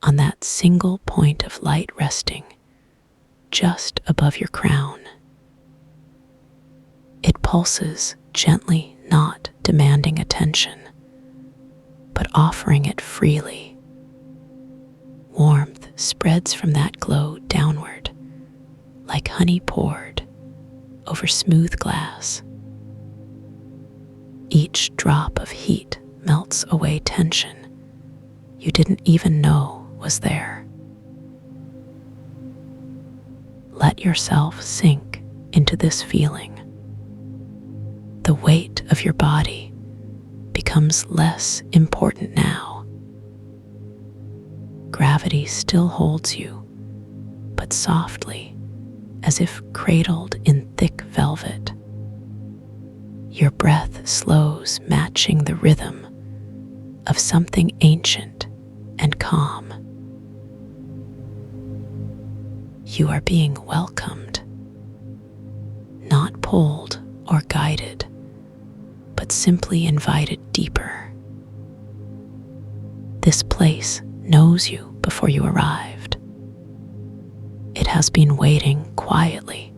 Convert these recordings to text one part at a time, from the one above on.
on that single point of light resting just above your crown. It pulses gently, not demanding attention, but offering it freely. Warmth spreads from that glow downward, like honey poured over smooth glass. Each drop of heat melts away tension you didn't even know was there. Let yourself sink into this feeling. The weight of your body becomes less important now. Gravity still holds you, but softly, as if cradled in thick velvet. Your breath slows, matching the rhythm of something ancient and calm. You are being welcomed, not pulled or guided, but simply invited deeper. This place knows you before you arrived. It has been waiting quietly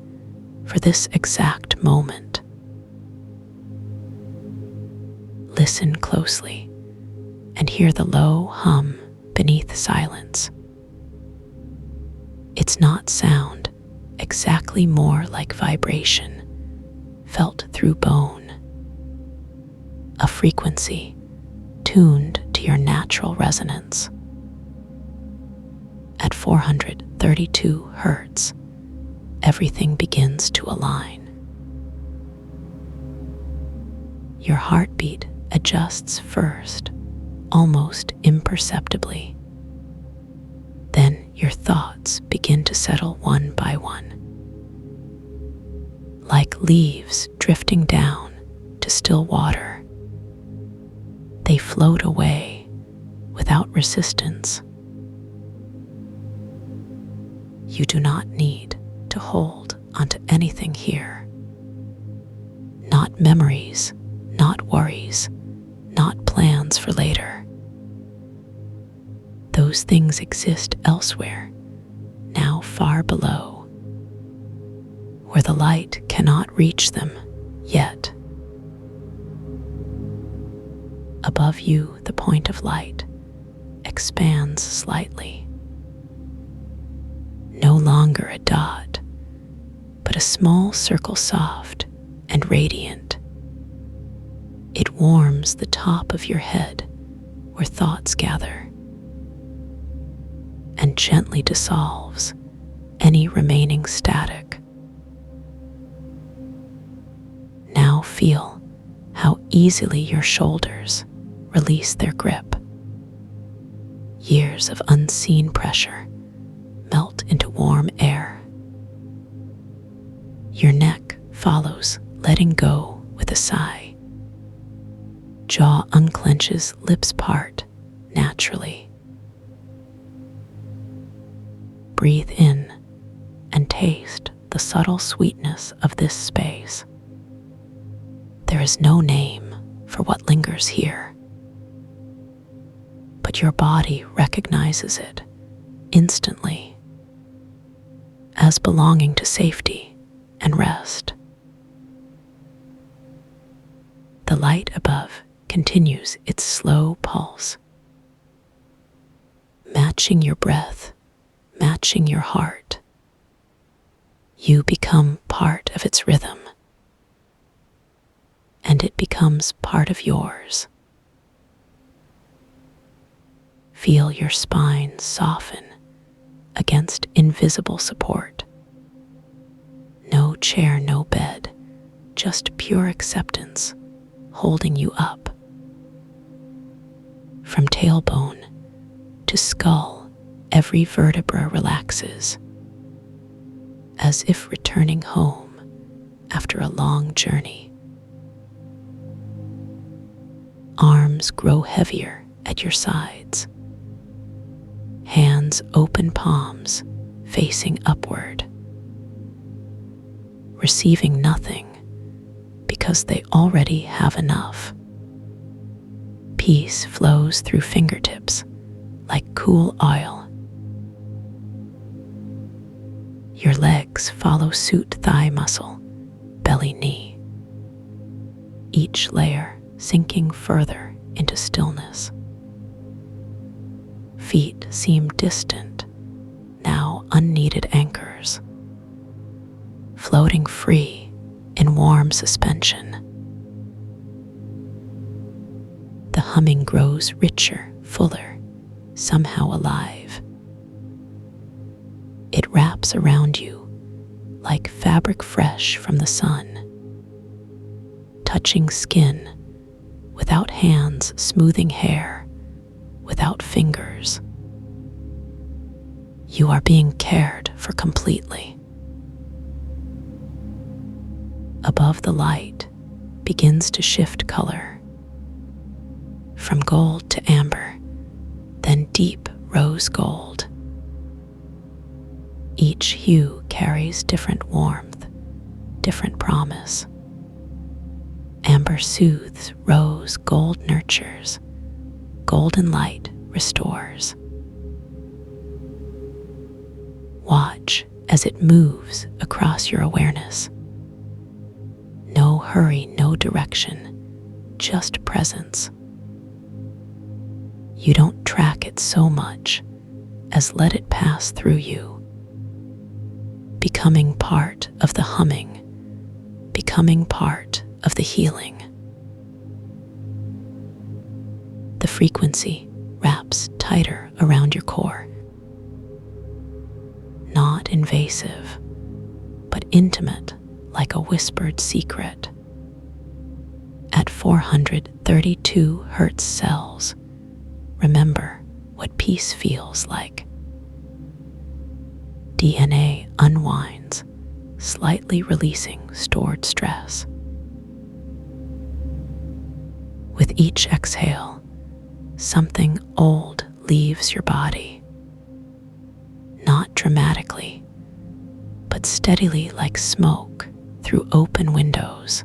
for this exact moment. Listen closely and hear the low hum beneath silence. It's not sound, exactly more like vibration, felt through bone. A frequency tuned to your natural resonance. At 432 hertz, everything begins to align. Your heartbeat adjusts first, almost imperceptibly. Then your thoughts begin to settle one by one. Like leaves drifting down to still water, they float away without resistance. You do not need to hold onto anything here. Not memories, not worries, not plans for later. Those things exist elsewhere, now far below, where the light cannot reach them yet. Above you, the point of light expands slightly. No longer a dot, but a small circle, soft and radiant. It warms the top of your head where thoughts gather, and gently dissolves any remaining static. Now feel how easily your shoulders release their grip. Years of unseen pressure melt into warm air. Your neck follows, letting go with a sigh. Jaw unclenches, lips part naturally. Breathe in and taste the subtle sweetness of this space. There is no name for what lingers here, but your body recognizes it instantly as belonging to safety and rest. The light above continues its slow pulse, matching your breath, matching your heart. You become part of its rhythm, and it becomes part of yours. Feel your spine soften against invisible support. No chair, no bed, just pure acceptance holding you up. From tailbone to skull, every vertebra relaxes, as if returning home after a long journey. Arms grow heavier at your sides. Hands open, palms facing upward, receiving nothing because they already have enough. Peace flows through fingertips like cool oil. Your legs follow suit, thigh muscle, belly, knee, each layer sinking further into stillness. Feet seem distant, now unneeded anchors, floating free in warm suspension. The humming grows richer, fuller, somehow alive. It wraps around you like fabric fresh from the sun, touching skin without hands, smoothing hair without fingers. You are being cared for completely. Above, the light begins to shift color, from gold to amber, then deep rose gold. Each hue carries different warmth, different promise. Amber soothes, rose gold nurtures, golden light restores. Watch as it moves across your awareness. No hurry, no direction, just presence. You don't track it so much as let it pass through you, becoming part of the humming, becoming part of the healing. The frequency wraps tighter around your core, not invasive, but intimate, like a whispered secret. At 432 hertz cells, remember what peace feels like. DNA unwinds, slightly releasing stored stress. With each exhale, something old leaves your body. Not dramatically, but steadily, like smoke through open windows.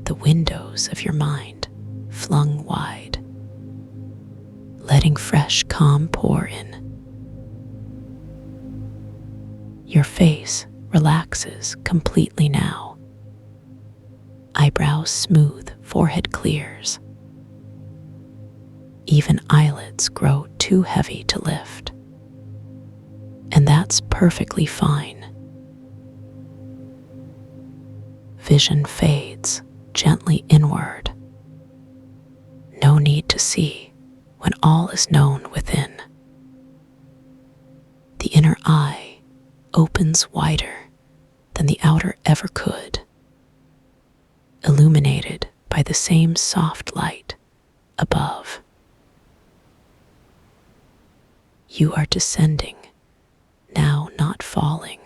The windows of your mind flung wide, letting fresh calm pour in. Your face relaxes completely now. Eyebrows smooth, forehead clears. Even eyelids grow too heavy to lift. And that's perfectly fine. Vision fades gently inward. No need to see when all is known within. The inner eye opens wider than the outer ever could, illuminated by the same soft light above. You are descending, now not falling,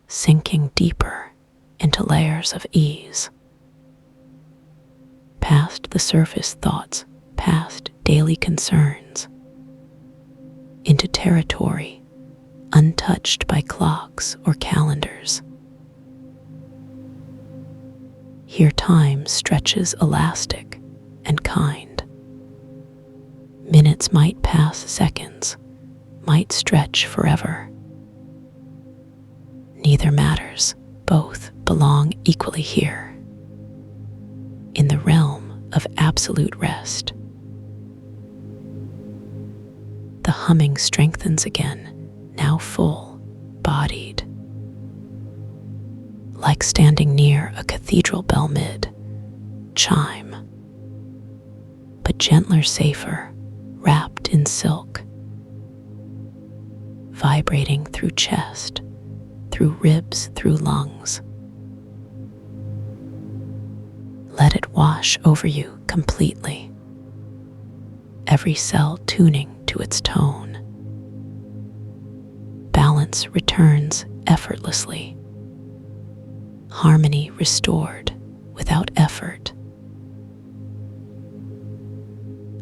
sinking deeper into layers of ease. Past the surface thoughts, past daily concerns, into territory untouched by clocks or calendars. Here time stretches elastic and kind. Minutes might pass seconds, might stretch forever. Neither matters, both belong equally here, in the realm of absolute rest. The humming strengthens again, now full-bodied, like standing near a cathedral bell mid-chime, but gentler, safer, wrapped in silk, vibrating through chest, through ribs, through lungs. Let it wash over you completely, every cell tuning to its tone. Balance returns effortlessly, harmony restored without effort.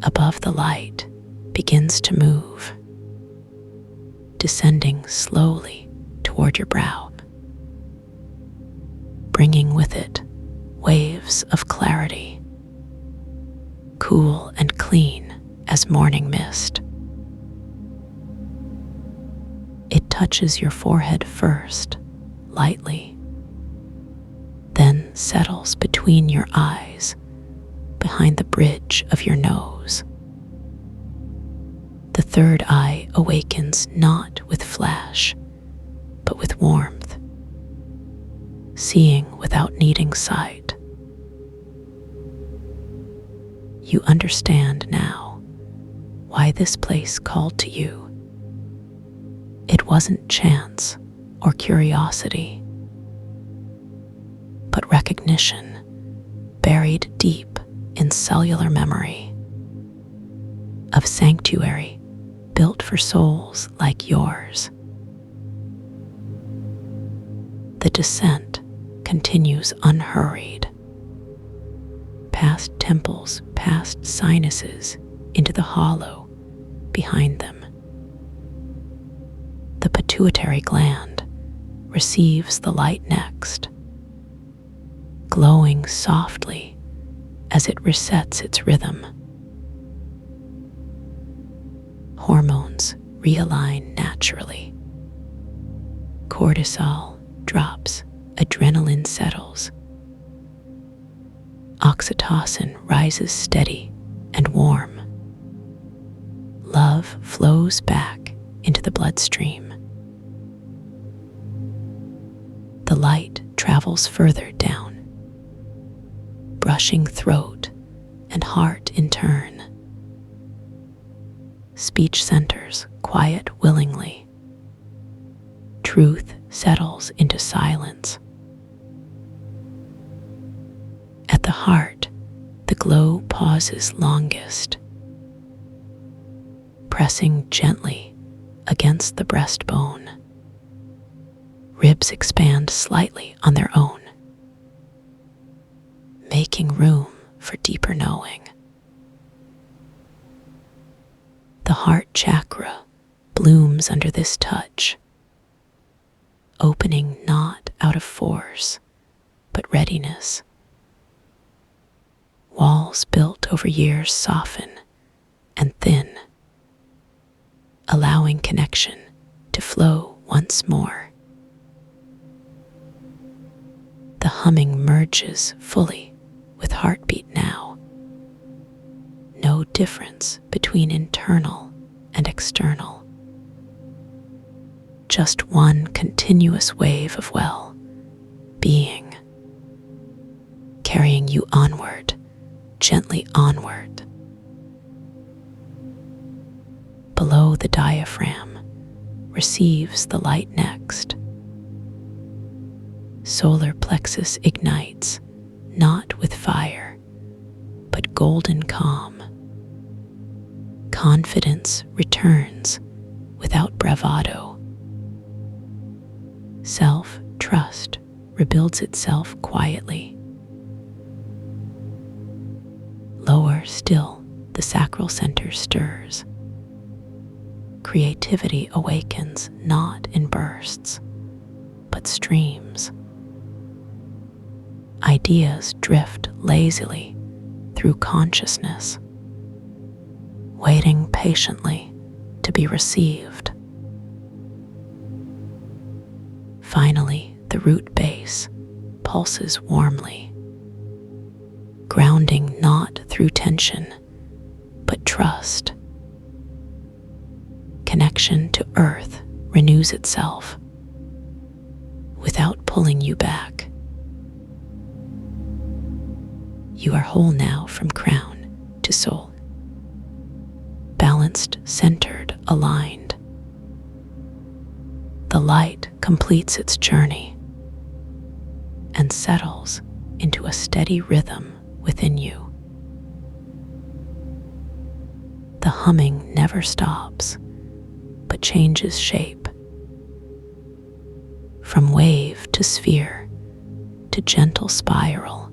Above, the light begins to move, descending slowly toward your brow, bringing with it waves of clarity, cool and clean as morning mist. It touches your forehead first, lightly, then settles between your eyes, behind the bridge of your nose. The third eye awakens not with flash, but with warmth, seeing without needing sight. You understand now why this place called to you. It wasn't chance or curiosity, but recognition buried deep in cellular memory of sanctuary built for souls like yours. The descent continues unhurried, past temples, past sinuses, into the hollow behind them. The pituitary gland receives the light next, glowing softly as it resets its rhythm. Hormones realign naturally. Cortisol drops, adrenaline settles. Oxytocin rises steady and warm. Love flows back into the bloodstream. The light travels further down, brushing throat and heart in turn. Speech centers quiet willingly. Truth settles into silence. At the heart, the glow pauses longest, pressing gently against the breastbone. Ribs expand slightly on their own, making room for deeper knowing. The heart chakra blooms under this touch, opening not out of force, but readiness. Walls built over years soften and thin, allowing connection to flow once more. The humming merges fully with heartbeat now. No difference between internal and external. Just one continuous wave of well-being, carrying you onward, gently onward. Below the diaphragm receives the light next. Solar plexus ignites, not with fire, but golden calm. Confidence returns without bravado. Self-trust rebuilds itself quietly. Lower still, the sacral center stirs. Creativity awakens not in bursts, but streams. Ideas drift lazily through consciousness, waiting patiently to be received. Finally, the root base pulses warmly, grounding not through tension, but trust. Connection to earth renews itself without pulling you back. You are whole now from crown to soul, balanced, centered, aligned. The light completes its journey and settles into a steady rhythm within you. The humming never stops, but changes shape. From wave to sphere to gentle spiral,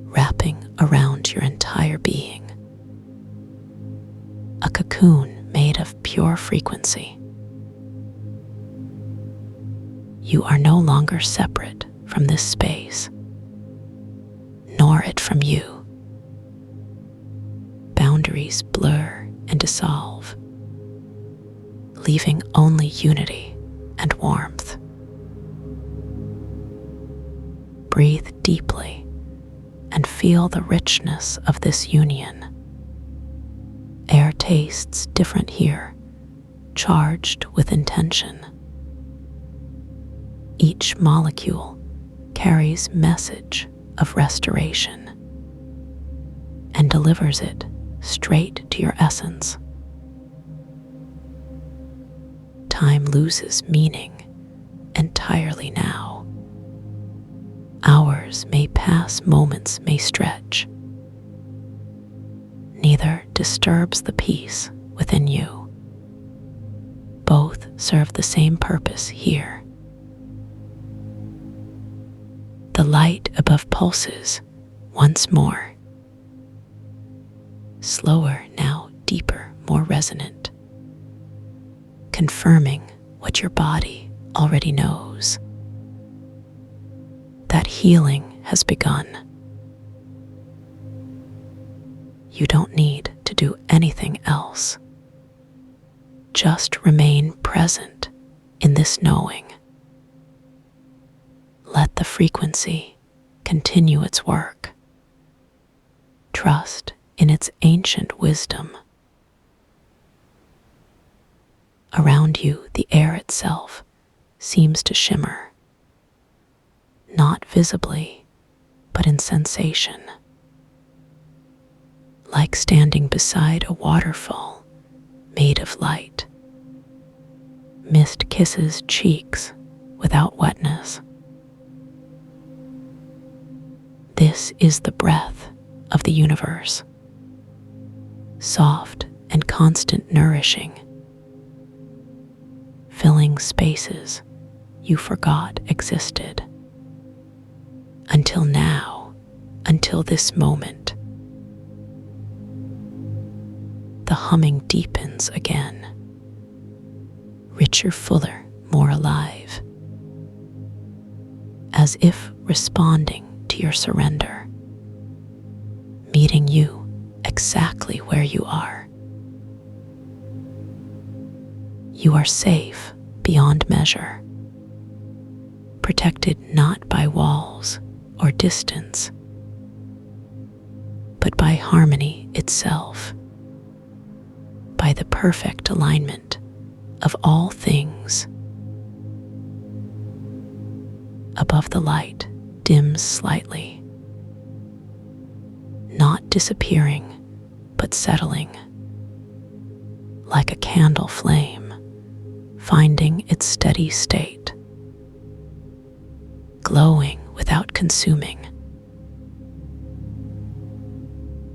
wrapping around your entire being. A cocoon made of pure frequency. You are no longer separate from this space, nor it from you. Boundaries boundaries blur and dissolve, leaving only unity and warmth. Breathe deeply and feel the richness of this union. Air tastes different here, charged with intention. Each molecule carries message of restoration and delivers it straight to your essence. Time loses meaning entirely now. Hours may pass, moments may stretch. Neither disturbs the peace within you. Both serve the same purpose here. The light above pulses once more. Slower now, deeper, more resonant, confirming what your body already knows. That healing has begun. You don't need to do anything else. Just remain present in this knowing. Let the frequency continue its work. Trust in its ancient wisdom. Around you, the air itself seems to shimmer, not visibly, but in sensation. Like standing beside a waterfall made of light. Mist kisses cheeks without wetness. This is the breath of the universe, soft and constant, nourishing, filling spaces you forgot existed. Until now, until this moment. The humming deepens again, richer, fuller, more alive, as if responding to your surrender, meeting you exactly where you are. You are safe beyond measure, protected not by walls or distance, but by harmony itself, by the perfect alignment of all things. Above, the light dims slightly, not disappearing, but settling, like a candle flame, finding its steady state, glowing without consuming.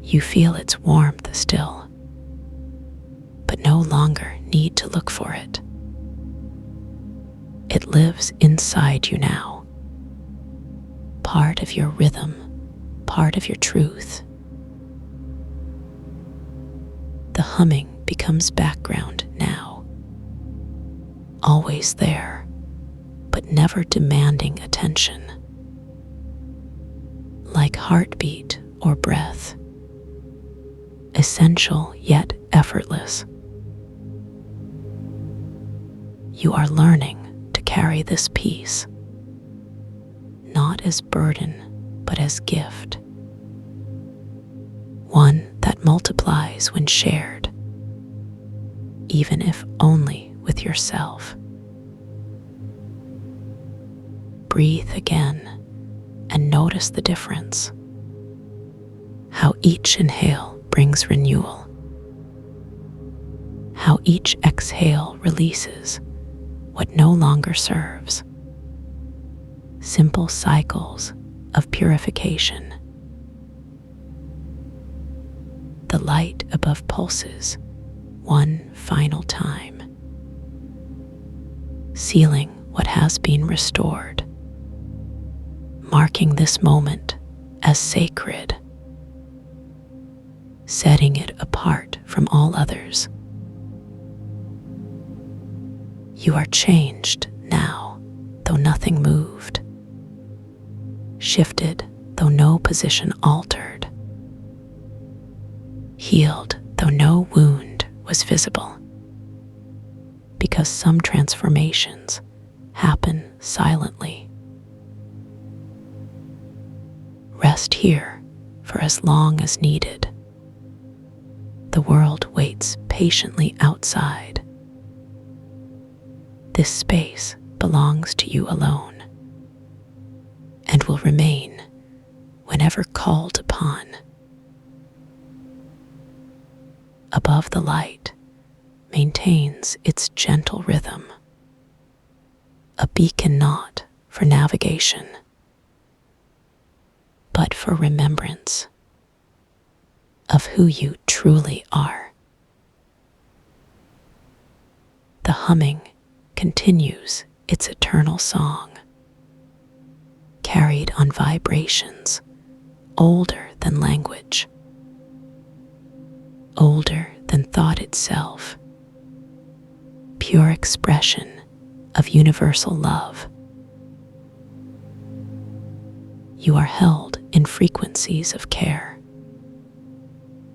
You feel its warmth still, but no longer need to look for it. It lives inside you now, part of your rhythm, part of your truth. The humming becomes background now, always there, but never demanding attention. Like heartbeat or breath, essential yet effortless. You are learning to carry this peace, not as burden, but as gift. One that multiplies when shared, even if only with yourself. Breathe again and notice the difference. How each inhale brings renewal. How each exhale releases what no longer serves. Simple cycles of purification. The light above pulses one final time, sealing what has been restored, marking this moment as sacred, setting it apart from all others. You are changed now, though nothing moved, shifted, though no position altered, healed, though no wound was visible, because some transformations happen silently. Rest here for as long as needed. The world waits patiently outside. This space belongs to you alone and will remain whenever called upon. Above the light maintains its gentle rhythm, a beacon not for navigation, but for remembrance of who you truly are. The humming continues its eternal song, carried on vibrations older than language, older than thought itself, pure expression of universal love. You are held in frequencies of care,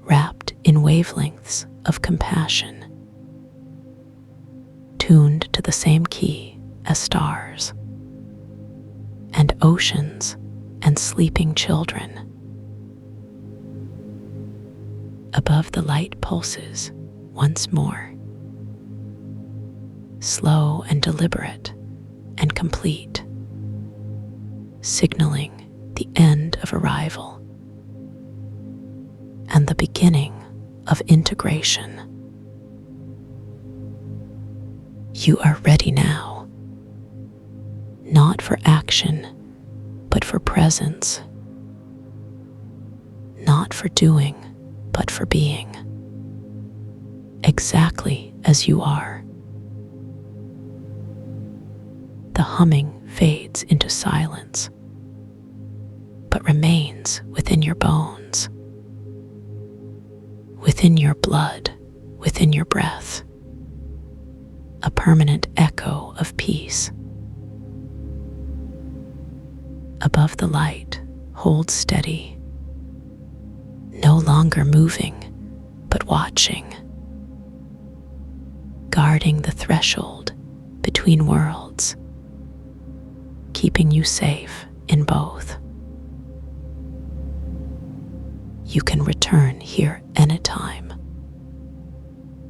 wrapped in wavelengths of compassion, tuned to the same key as stars and oceans and sleeping children. Above the light pulses once more, slow and deliberate and complete, signaling the end of arrival and the beginning of integration. You are ready now, not for action, but for presence, not for doing, but for being, exactly as you are. The humming fades into silence, but remains within your bones, within your blood, within your breath, a permanent echo of peace. Above the light, hold steady, no longer moving, but watching, guarding the threshold between worlds, keeping you safe in both. You can return here anytime,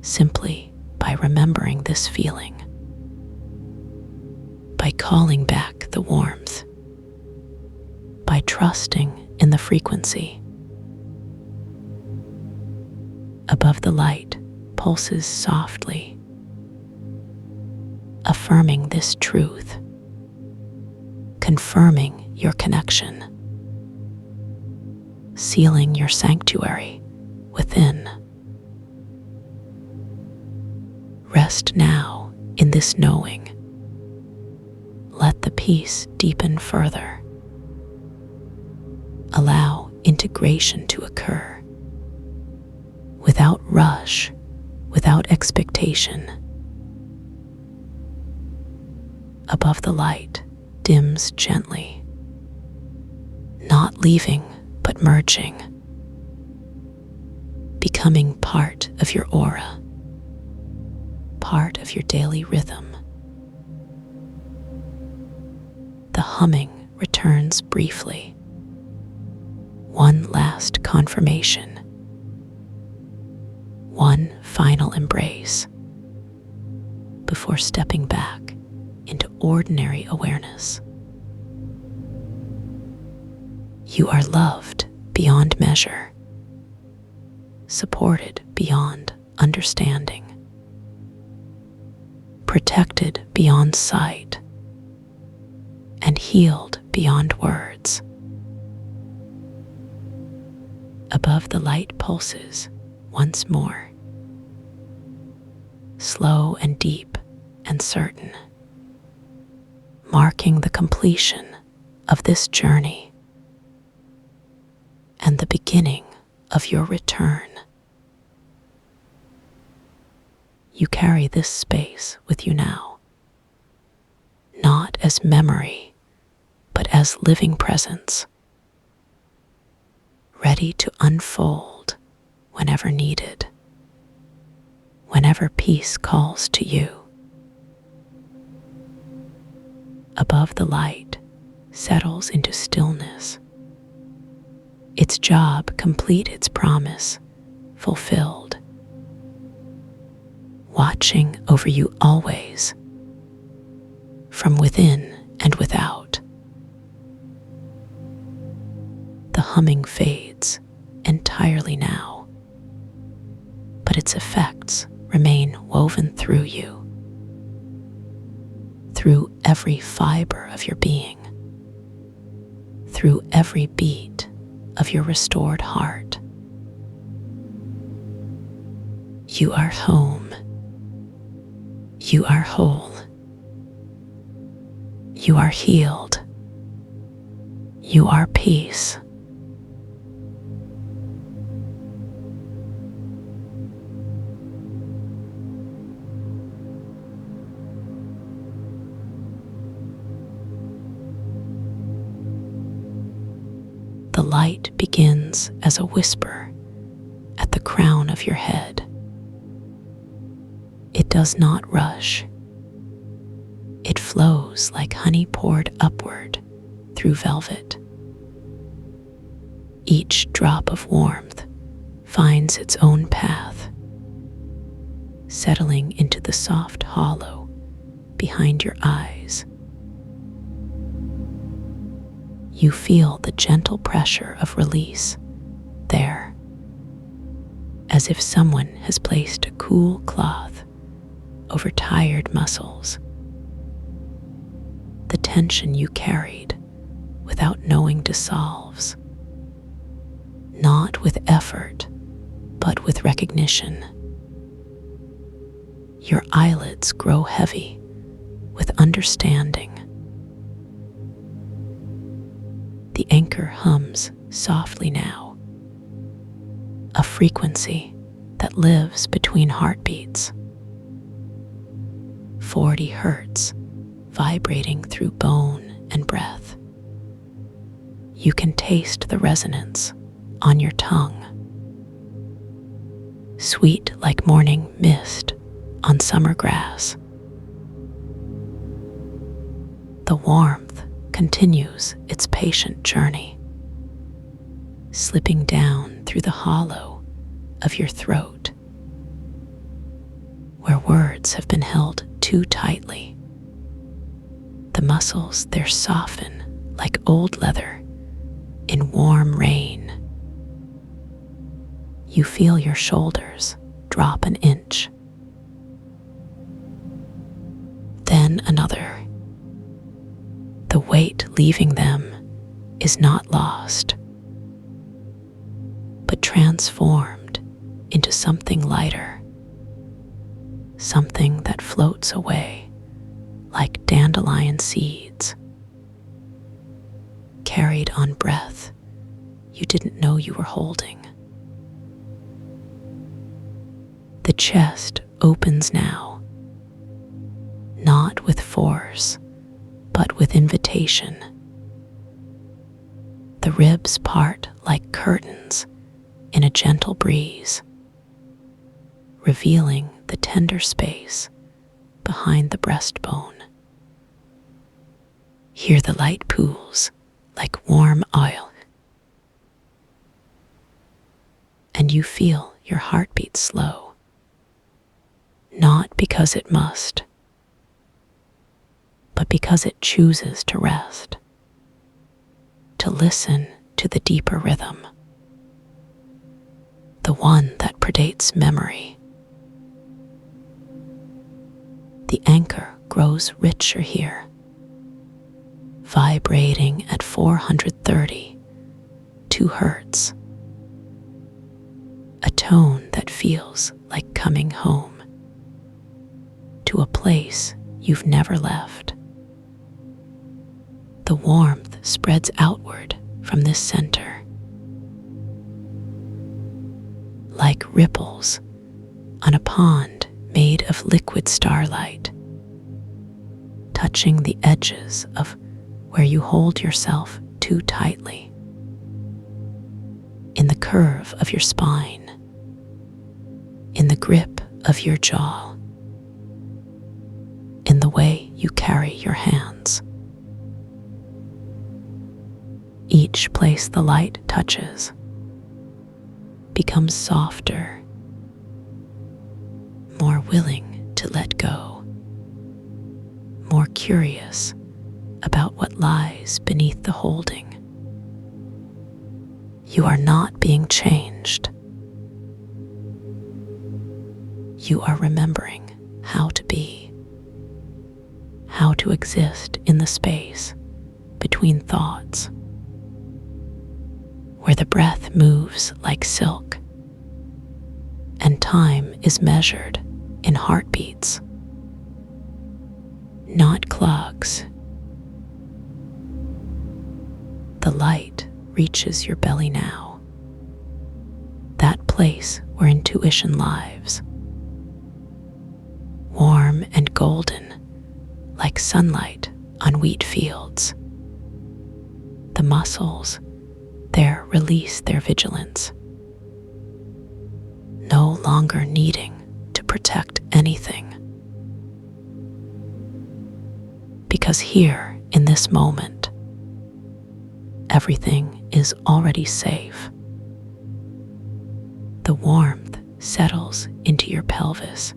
simply by remembering this feeling, by calling back the warmth, by trusting in the frequency. Above the light pulses softly, affirming this truth, confirming your connection, sealing your sanctuary within. Rest now in this knowing. Let the peace deepen further. Allow integration to occur without rush, without expectation. Above the light dims gently, not leaving but merging, becoming part of your aura, part of your daily rhythm. The humming returns briefly. One last confirmation, one final embrace before stepping back into ordinary awareness. You are loved beyond measure, supported beyond understanding, protected beyond sight, and healed beyond words. Above the light pulses once more, slow and deep and certain, marking the completion of this journey and the beginning of your return. You carry this space with you now, not as memory, but as living presence, ready to unfold whenever needed. whenever peace calls to you. Above the light settles into stillness. Its job complete, its promise fulfilled. Watching over you always, from within and without. The humming fades entirely now, but its effects remain woven through you, through every fiber of your being, through every beat of your restored heart. You are home. You are whole. You are healed. You are peace. The light begins as a whisper at the crown of your head. It does not rush. It flows like honey poured upward through velvet. Each drop of warmth finds its own path, settling into the soft hollow behind your eyes. You feel the gentle pressure of release there, as if someone has placed a cool cloth over tired muscles. The tension you carried without knowing dissolves, not with effort, but with recognition. Your eyelids grow heavy with understanding. The anchor hums softly now, a frequency that lives between heartbeats. 40 hertz vibrating through bone and breath. You can taste the resonance on your tongue, sweet like morning mist on summer grass. The warmth continues its patient journey, slipping down through the hollow of your throat, where words have been held too tightly. The muscles there soften like old leather in warm rain. You feel your shoulders drop an inch, then another. The weight leaving them is not lost, but transformed into something lighter, something that floats away like dandelion seeds, carried on breath you didn't know you were holding. The chest opens now, not with force, but with invitation. The ribs part like curtains in a gentle breeze, revealing the tender space behind the breastbone. Hear the light pools like warm oil, and you feel your heartbeat slow, not because it must, but because it chooses to rest, to listen to the deeper rhythm, the one that predates memory. The anchor grows richer here, vibrating at 432 hertz, a tone that feels like coming home to a place you've never left. The warmth spreads outward from this center, like ripples on a pond made of liquid starlight, touching the edges of where you hold yourself too tightly, in the curve of your spine, in the grip of your jaw, in the way you carry your hands. Each place the light touches becomes softer, more willing to let go, more curious about what lies beneath the holding. You are not being changed. You are remembering how to be, how to exist in the space between thoughts, where the breath moves like silk and time is measured in heartbeats, not clocks. The light reaches your belly now, that place where intuition lives, warm and golden like sunlight on wheat fields. The muscles there release their vigilance, no longer needing to protect anything. Because here, in this moment, everything is already safe. The warmth settles into your pelvis,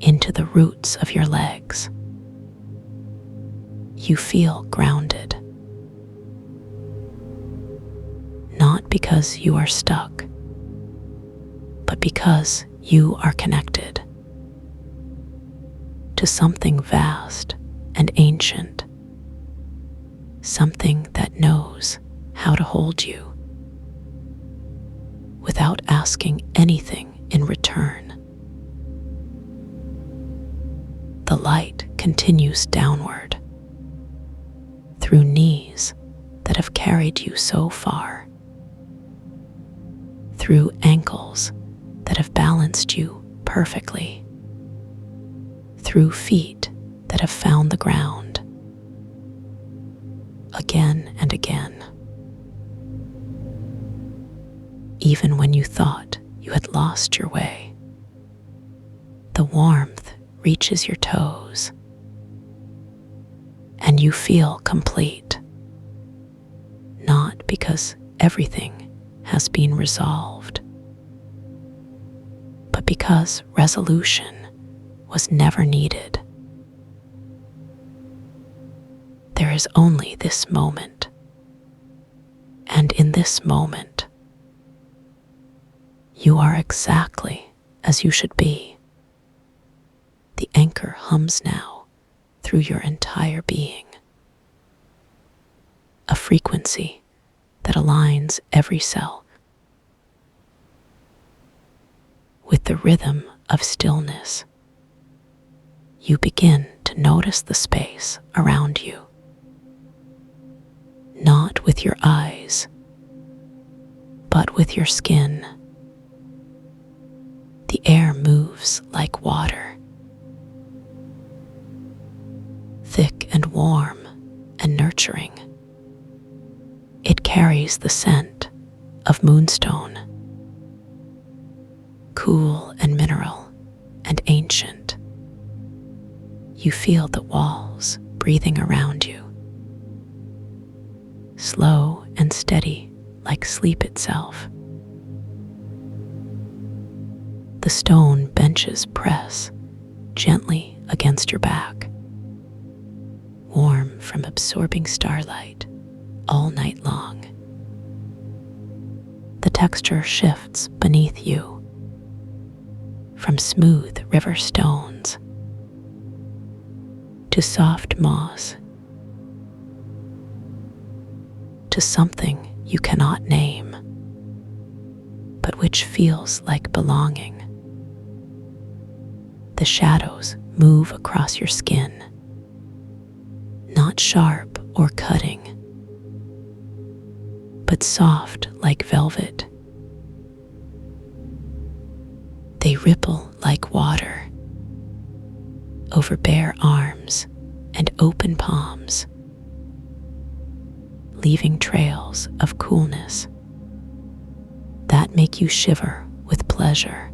into the roots of your legs. You feel grounded, not because you are stuck, but because you are connected to something vast and ancient, something that knows how to hold you without asking anything in return. The light continues downward through knees that have carried you so far, through ankles that have balanced you perfectly, through feet that have found the ground again and again. Even when you thought you had lost your way, the warmth reaches your toes, and you feel complete, not because everything has been resolved, but because resolution was never needed. There is only this moment, and in this moment, you are exactly as you should be. The anchor hums now through your entire being, a frequency that aligns every cell with the rhythm of stillness. You begin to notice the space around you, not with your eyes, but with your skin. The air moves like water, thick and warm and nurturing. It carries the scent of moonstone, cool and mineral and ancient. You feel the walls breathing around you, slow and steady like sleep itself. The stone benches press gently against your back, warm from absorbing starlight all night long. The texture shifts beneath you, from smooth river stones to soft moss, to something you cannot name, but which feels like belonging. The shadows move across your skin, not sharp or cutting, but soft like velvet. They ripple like water over bare arms and open palms, leaving trails of coolness that make you shiver with pleasure.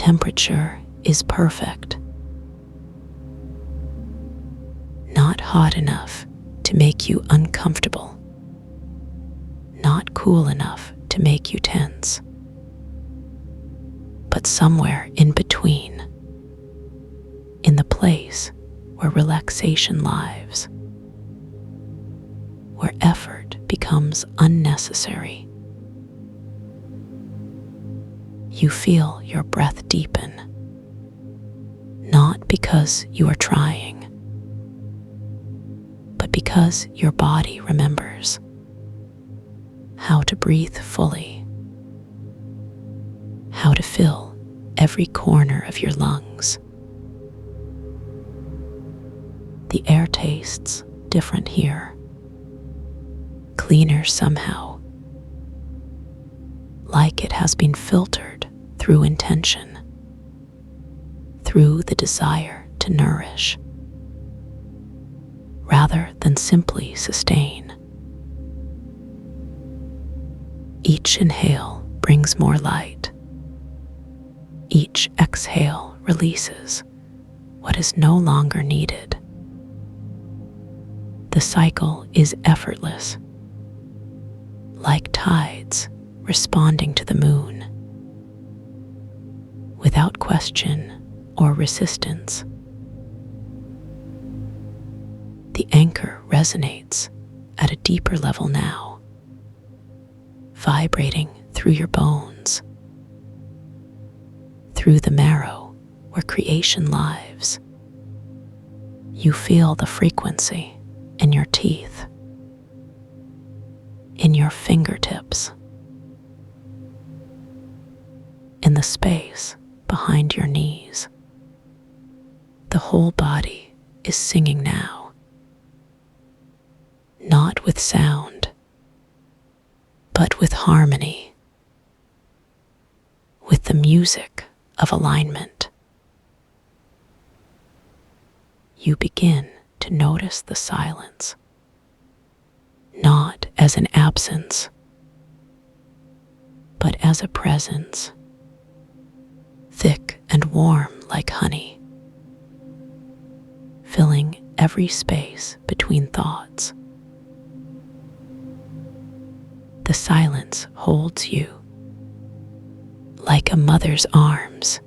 temperature is perfect. Not hot enough to make you uncomfortable. Not cool enough to make you tense. But somewhere in between, in the place where relaxation lives, where effort becomes unnecessary. You feel your breath deepen, not because you are trying, but because your body remembers how to breathe fully, how to fill every corner of your lungs. The air tastes different here, cleaner somehow, like it has been filtered through intention, through the desire to nourish, rather than simply sustain. Each inhale brings more light. Each exhale releases what is no longer needed. The cycle is effortless, like tides responding to the moon, without question or resistance. The anchor resonates at a deeper level now, vibrating through your bones, through the marrow where creation lives. You feel the frequency in your teeth, in your fingertips, in the space behind your knees. The whole body is singing now, not with sound, but with harmony, with the music of alignment. You begin to notice the silence, not as an absence, but as a presence, thick and warm like honey, filling every space between thoughts. The silence holds you like a mother's arms,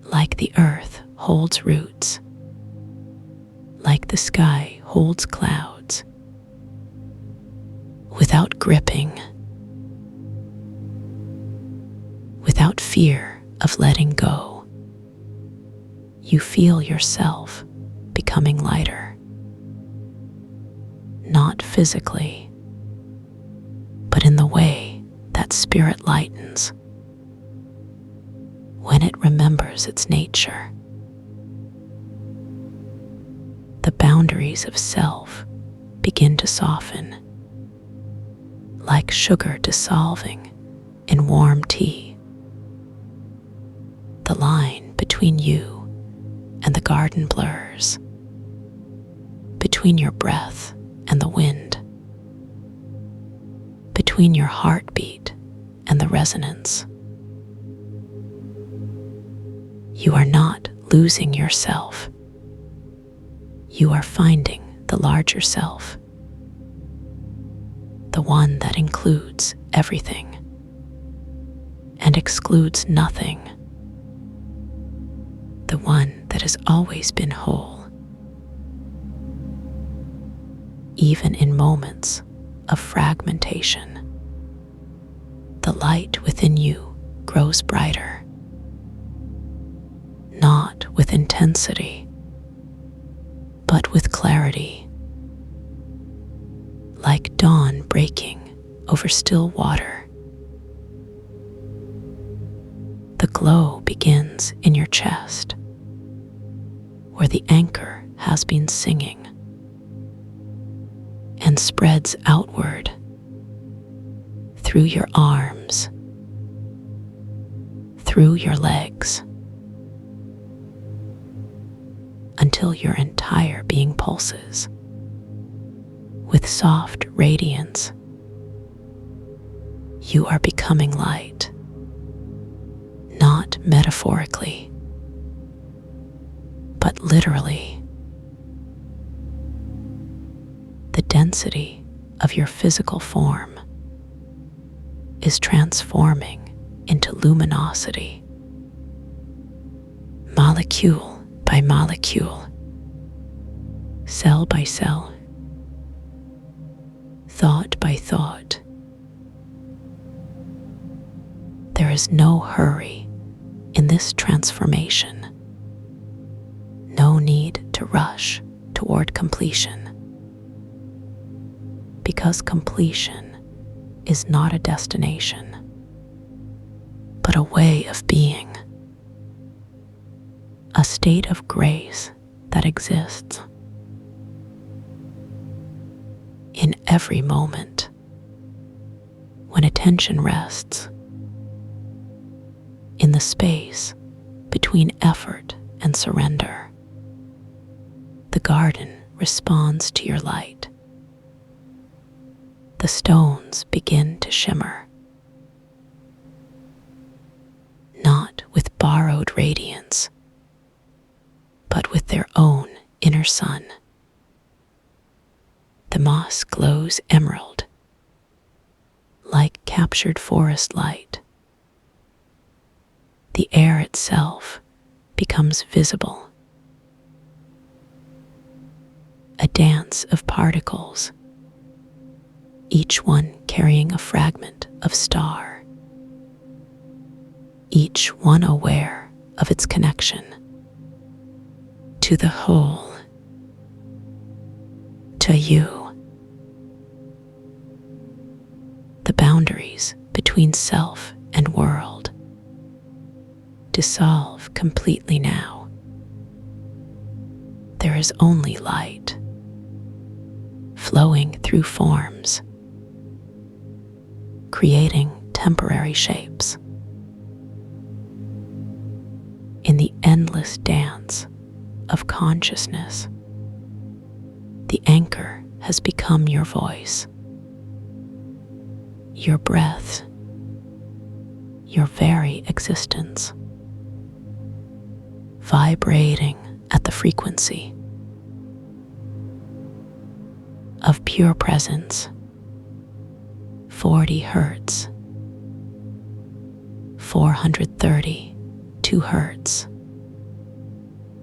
like the earth holds roots, like the sky holds clouds, without gripping, without fear of letting go. You feel yourself becoming lighter, not physically, but in the way that spirit lightens when it remembers its nature. The boundaries of self begin to soften, like sugar dissolving in warm tea. The line between you and the garden blurs, between your breath and the wind, between your heartbeat and the resonance. You are not losing yourself. You are finding the larger self, the one that includes everything and excludes nothing, the one that has always been whole. Even in moments of fragmentation, the light within you grows brighter, not with intensity, but with clarity, like dawn breaking over still water. The glow begins in your chest, where the anchor has been singing, and spreads outward through your arms, through your legs, until your entire being pulses with soft radiance. You are becoming light, not metaphorically, but literally. The density of your physical form is transforming into luminosity, molecule by molecule, cell by cell, thought by thought. There is no hurry in this transformation, no need to rush toward completion, because completion is not a destination, but a way of being, a state of grace that exists in every moment when attention rests in the space between effort and surrender. The garden responds to your light. The stones begin to shimmer, not with borrowed radiance, but with their own inner sun. The moss glows emerald, like captured forest light. The air itself becomes visible, a dance of particles, each one carrying a fragment of star, each one aware of its connection to the whole, to you. The boundaries between self and world dissolve completely now. There is only light flowing through forms, creating temporary shapes. In the endless dance of consciousness, the anchor has become your voice, your breath, your very existence, vibrating at the frequency of pure presence. 40 hertz, 432 hertz,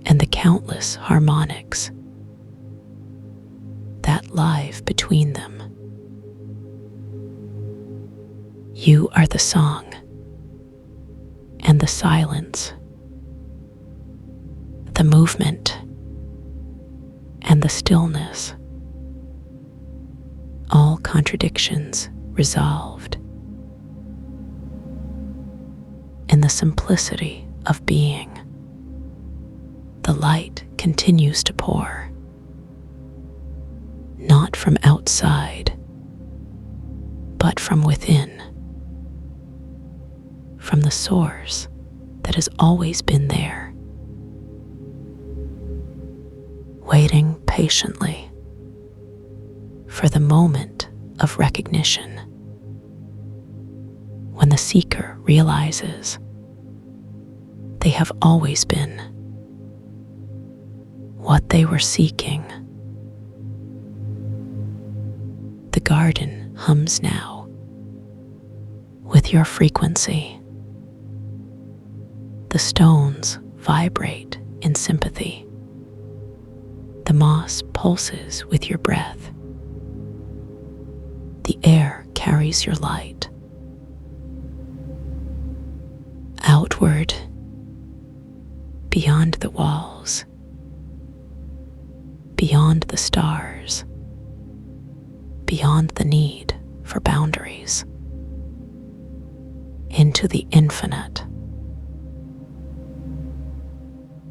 and the countless harmonics that live between them. You are the song and the silence, the movement and the stillness, all contradictions resolved in the simplicity of being. The light continues to pour, not from outside, but from within, from the source that has always been there, waiting patiently for the moment of recognition, when the seeker realizes they have always been what they were seeking. The garden hums now with your frequency. The stones vibrate in sympathy. The moss pulses with your breath. The air carries your light outward, beyond the walls, beyond the stars, beyond the need for boundaries, into the infinite,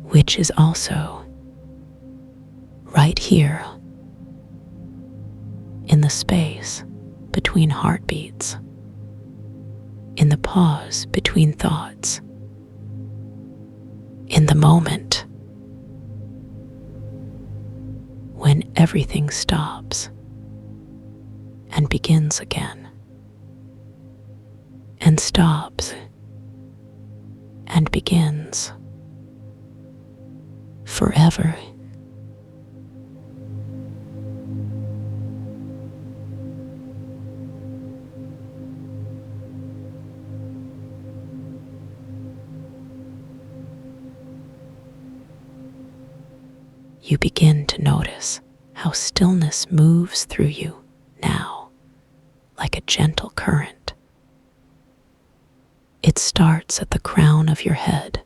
which is also right here in the space between heartbeats, in the pause between thoughts, in the moment when everything stops and begins again, and stops begins. Forever. You begin to notice how stillness moves through you now, like a gentle current. It starts at the crown of your head,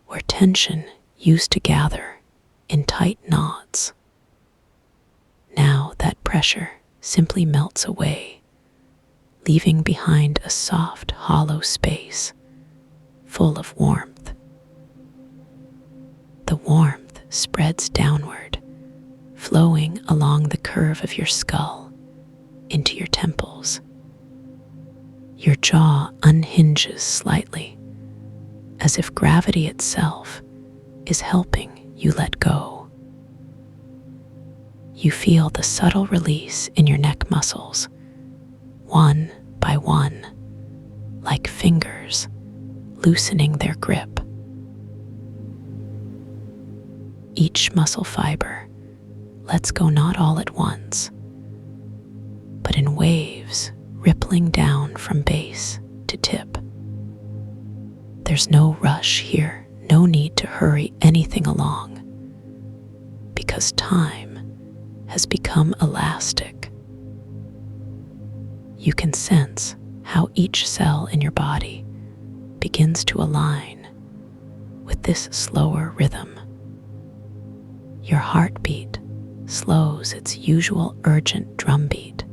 where tension used to gather in tight knots. Now that pressure simply melts away, leaving behind a soft, hollow space full of warmth. The warmth spreads downward, flowing along the curve of your skull into your temples. Your jaw unhinges slightly, as if gravity itself is helping you let go. You feel the subtle release in your neck muscles, one by one, like fingers loosening their grip. Each muscle fiber lets go not all at once, but in waves rippling down from base to tip. There's no rush here, no need to hurry anything along, because time has become elastic. You can sense how each cell in your body begins to align with this slower rhythm. Your heartbeat slows its usual urgent drumbeat,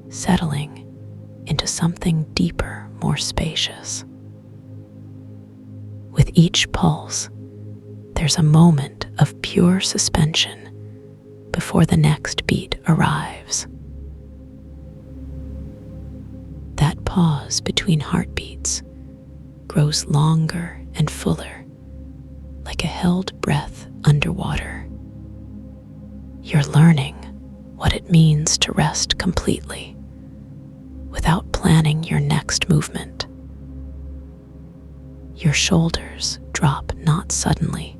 settling into something deeper, more spacious. With each pulse, there's a moment of pure suspension before the next beat arrives. That pause between heartbeats grows longer and fuller, like a held breath underwater. You're learning what it means to rest completely without planning your next movement. Your shoulders drop not suddenly,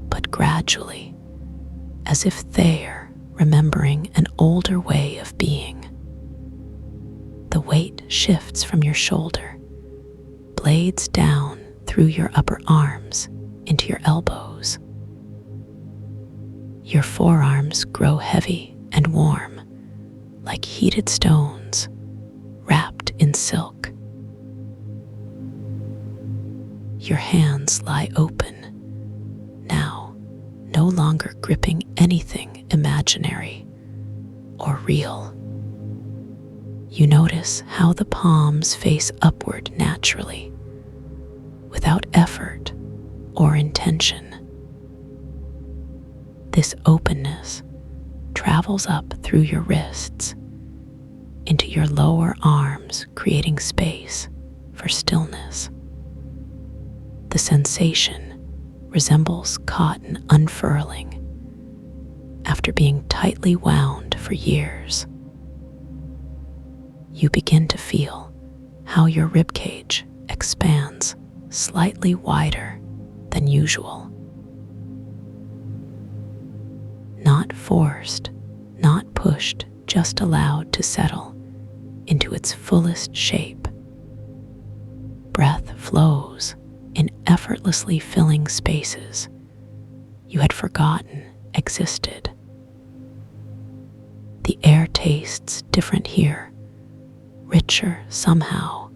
but gradually, as if they're remembering an older way of being. The weight shifts from your shoulder, blades down through your upper arms into your elbows. Your forearms grow heavy and warm, like heated stones wrapped in silk. Your hands lie open, now no longer gripping anything imaginary or real. You notice how the palms face upward naturally, without effort or intention. This openness travels up through your wrists into your lower arms, creating space for stillness. The sensation resembles cotton unfurling after being tightly wound for years. You begin to feel how your ribcage expands slightly wider than usual. Not forced, not pushed, just allowed to settle into its fullest shape. Breath flows in effortlessly filling spaces you had forgotten existed. The air tastes different here, richer somehow,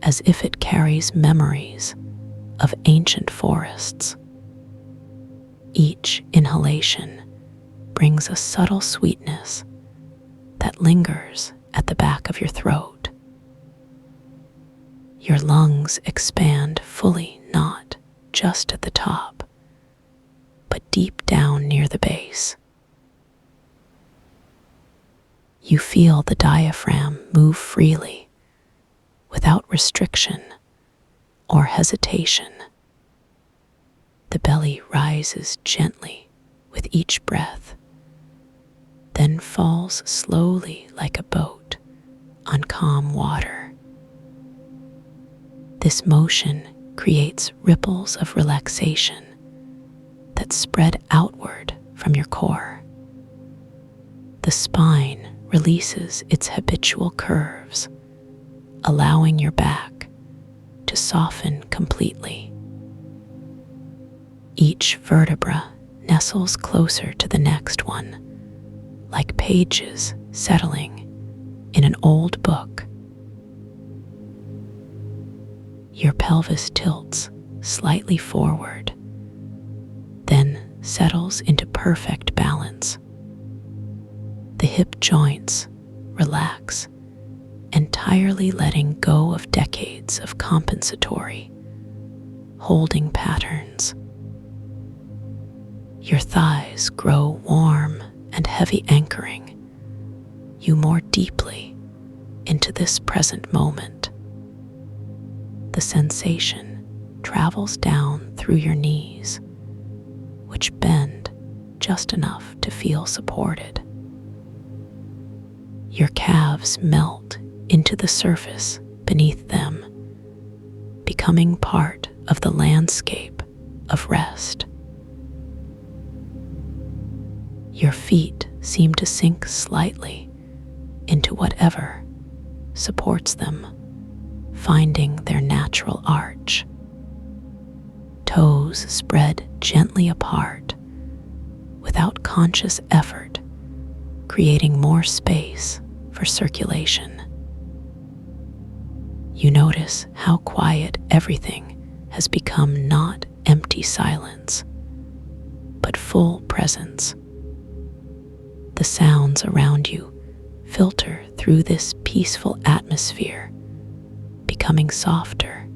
as if it carries memories of ancient forests. Each inhalation brings a subtle sweetness that lingers at the back of your throat. Your lungs expand fully, not just at the top, but deep down near the base. You feel the diaphragm move freely, without restriction or hesitation. The belly rises gently with each breath, then falls slowly like a boat on calm water. This motion creates ripples of relaxation that spread outward from your core. The spine releases its habitual curves, allowing your back to soften completely. Each vertebra nestles closer to the next one, like pages settling in an old book. Your pelvis tilts slightly forward, then settles into perfect balance. The hip joints relax, entirely letting go of decades of compensatory, holding patterns. Your thighs grow warm and heavy, anchoring you more deeply into this present moment. The sensation travels down through your knees, which bend just enough to feel supported. Your calves melt into the surface beneath them, becoming part of the landscape of rest. Your feet seem to sink slightly into whatever supports them, finding their natural arch. Toes spread gently apart without conscious effort, creating more space for circulation. You notice how quiet everything has become, not empty silence, but full presence. The sounds around you filter through this peaceful atmosphere, becoming softer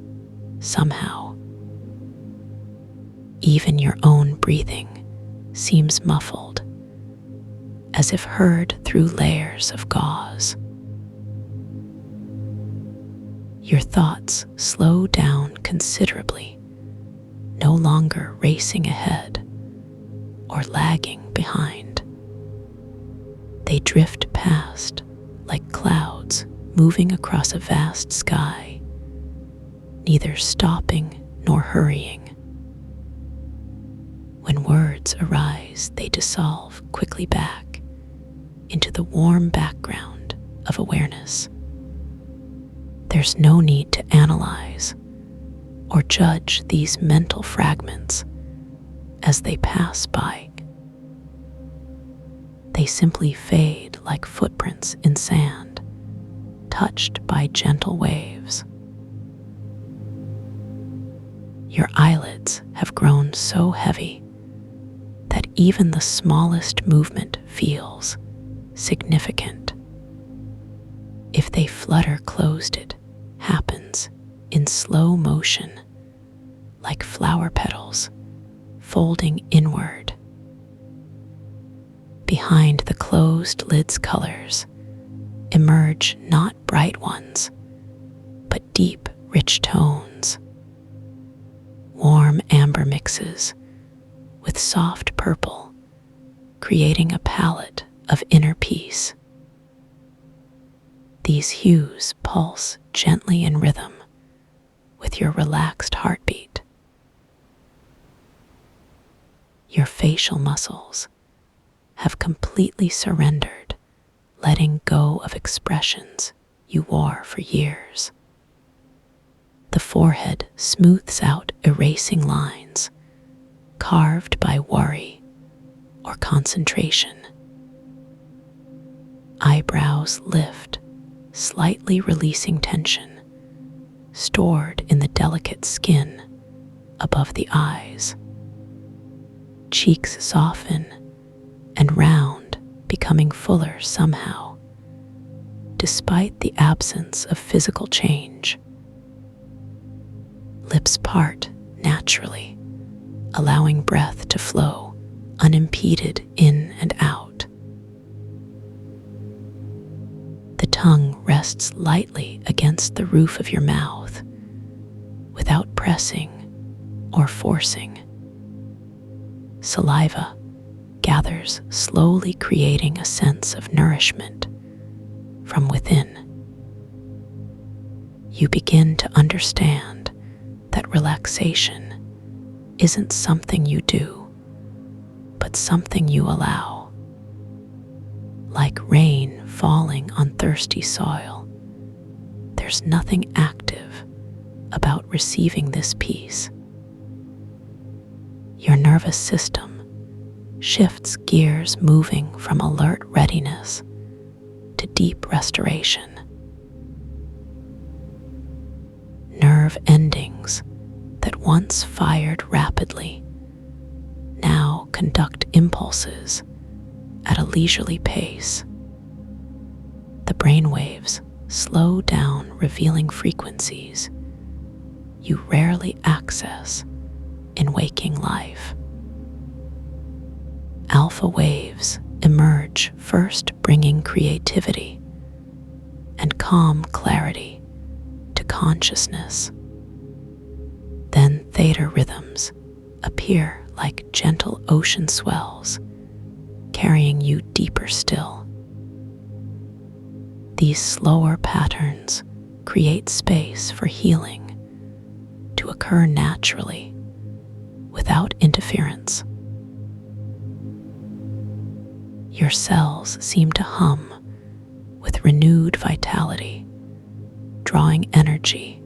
somehow. Even your own breathing seems muffled, as if heard through layers of gauze. Your thoughts slow down considerably, no longer racing ahead or lagging behind. They drift past like clouds moving across a vast sky, neither stopping nor hurrying. When words arise, they dissolve quickly back into the warm background of awareness. There's no need to analyze or judge these mental fragments as they pass by. They simply fade like footprints in sand, touched by gentle waves. Your eyelids have grown so heavy that even the smallest movement feels significant. If they flutter closed, it happens in slow motion, like flower petals folding inward. Behind the closed lid's colors emerge not bright ones, but deep, rich tones. Warm amber mixes with soft purple, creating a palette of inner peace. These hues pulse gently in rhythm with your relaxed heartbeat. Your facial muscles have completely surrendered, letting go of expressions you wore for years. The forehead smooths out erasing lines carved by worry or concentration. Eyebrows lift, slightly releasing tension stored in the delicate skin above the eyes. Cheeks soften and round, becoming fuller somehow, despite the absence of physical change. Lips part naturally, allowing breath to flow unimpeded in and out. The tongue rests lightly against the roof of your mouth without pressing or forcing. Saliva gathers slowly, creating a sense of nourishment from within. You begin to understand that relaxation isn't something you do, but something you allow. Like rain falling on thirsty soil, there's nothing active about receiving this peace. Your nervous system shifts gears, moving from alert readiness to deep restoration. Nerve endings that once fired rapidly now conduct impulses at a leisurely pace. The brainwaves slow down, revealing frequencies you rarely access in waking life. Alpha waves emerge first, bringing creativity and calm clarity to consciousness. Then theta rhythms appear like gentle ocean swells, carrying you deeper still. These slower patterns create space for healing to occur naturally without interference. Your cells seem to hum with renewed vitality, drawing energy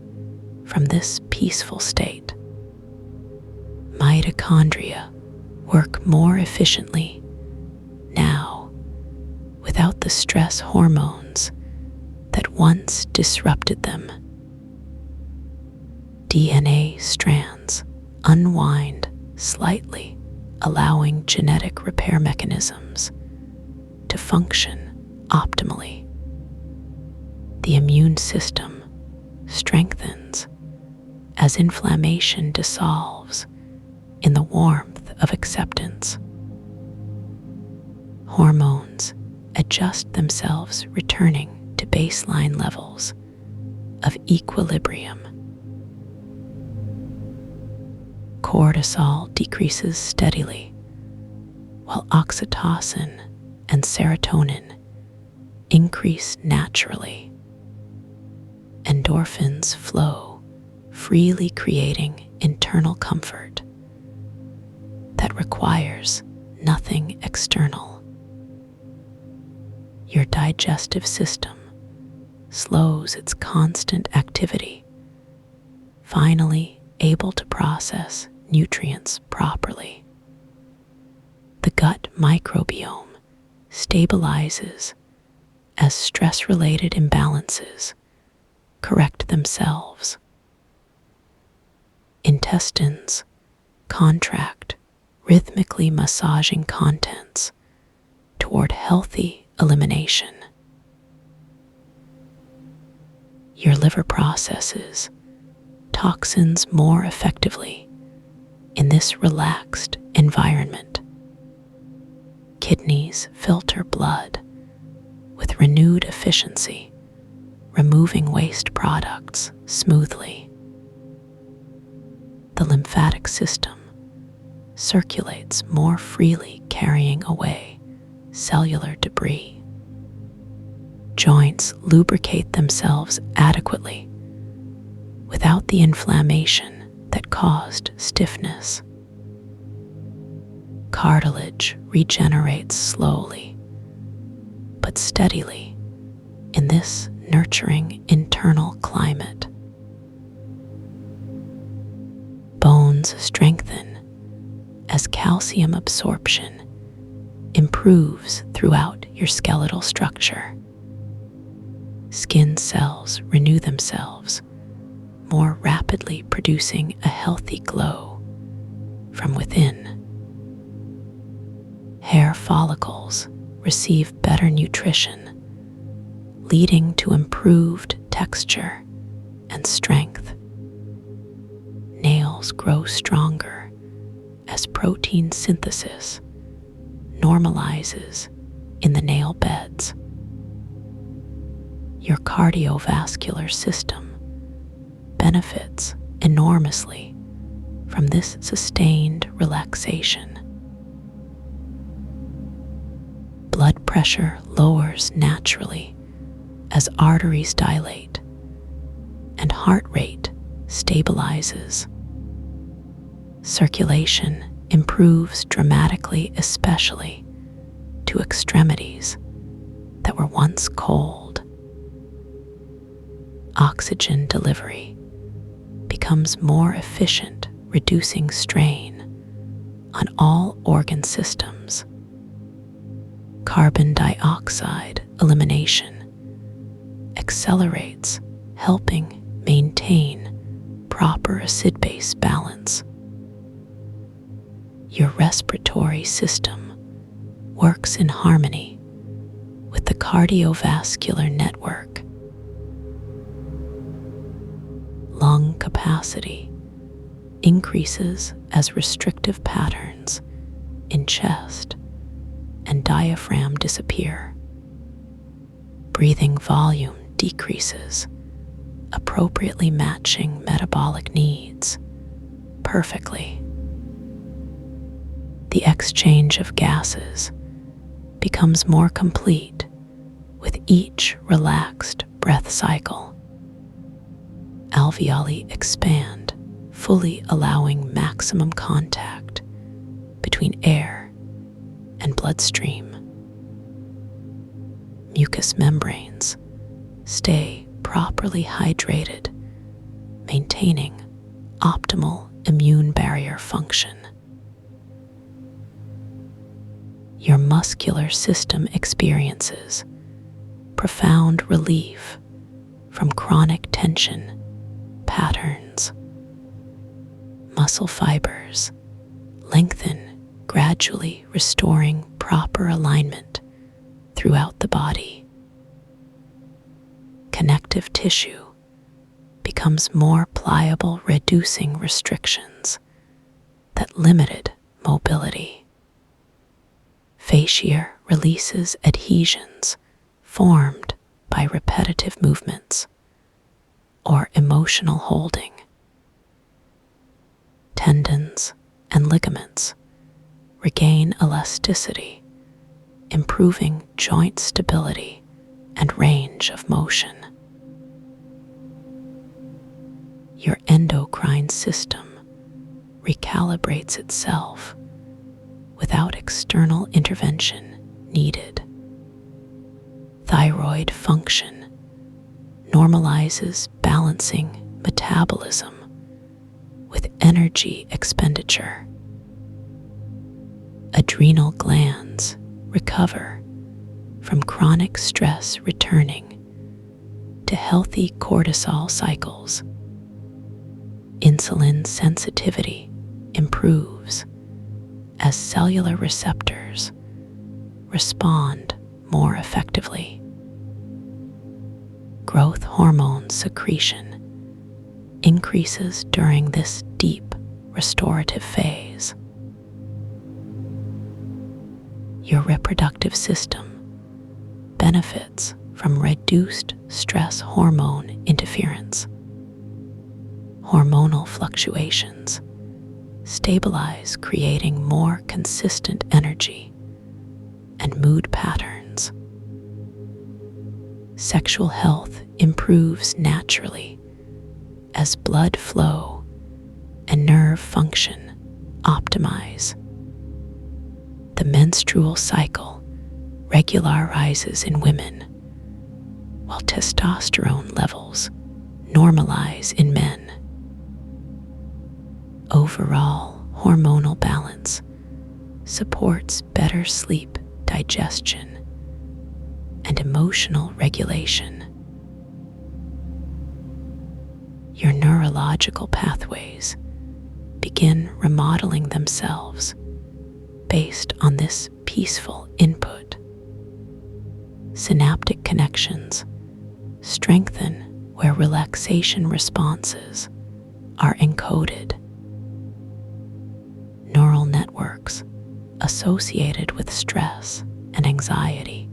from this peaceful state. Mitochondria work more efficiently now without the stress hormones that once disrupted them. DNA strands unwind slightly, allowing genetic repair mechanisms to function optimally. The immune system strengthens as inflammation dissolves in the warmth of acceptance. Hormones adjust themselves, returning to baseline levels of equilibrium. Cortisol decreases steadily, while oxytocin and serotonin increase naturally. Endorphins flow freely, creating internal comfort that requires nothing external. Your digestive system slows its constant activity, finally able to process nutrients properly. The gut microbiome stabilizes as stress-related imbalances correct themselves. Intestines contract, rhythmically massaging contents toward healthy elimination. Your liver processes toxins more effectively in this relaxed environment. Kidneys filter blood with renewed efficiency, removing waste products smoothly. The lymphatic system circulates more freely, carrying away cellular debris. Joints lubricate themselves adequately without the inflammation that caused stiffness. Cartilage regenerates slowly but steadily in this nurturing internal climate. Bones strengthen as calcium absorption improves throughout your skeletal structure. Skin cells renew themselves more rapidly, producing a healthy glow from within. Hair follicles receive better nutrition, leading to improved texture and strength. Nails grow stronger as protein synthesis normalizes in the nail beds. Your cardiovascular system benefits enormously from this sustained relaxation. Blood pressure lowers naturally as arteries dilate, and heart rate stabilizes. Circulation improves dramatically, especially to extremities that were once cold. Oxygen delivery becomes more efficient, reducing strain on all organ systems. Carbon dioxide elimination accelerates, helping maintain proper acid-base balance. Your respiratory system works in harmony with the cardiovascular network. Lung capacity increases as restrictive patterns in chest and diaphragm disappear. Breathing volume decreases, appropriately matching metabolic needs perfectly. The exchange of gases becomes more complete with each relaxed breath cycle. Alveoli expand, fully allowing maximum contact between air and bloodstream. Mucous membranes stay properly hydrated, maintaining optimal immune barrier function. Your muscular system experiences profound relief from chronic tension patterns. Muscle fibers lengthen, gradually restoring proper alignment throughout the body. Connective tissue becomes more pliable, reducing restrictions that limited mobility. Fascia releases adhesions formed by repetitive movements or emotional holding. Tendons and ligaments regain elasticity, improving joint stability and range of motion. Your endocrine system recalibrates itself without external intervention needed. Thyroid function normalizes, balancing metabolism with energy expenditure. Adrenal glands recover from chronic stress, returning to healthy cortisol cycles. Insulin sensitivity improves as cellular receptors respond more effectively. Growth hormone secretion increases during this deep restorative phase. Your reproductive system benefits from reduced stress hormone interference. Hormonal fluctuations stabilize, creating more consistent energy and mood patterns. Sexual health improves naturally as blood flow and nerve function optimize. The menstrual cycle regularizes in women, while testosterone levels normalize in men. Overall, hormonal balance supports better sleep, digestion, and emotional regulation. Your neurological pathways begin remodeling themselves based on this peaceful input. Synaptic connections strengthen where relaxation responses are encoded. Neural networks associated with stress and anxiety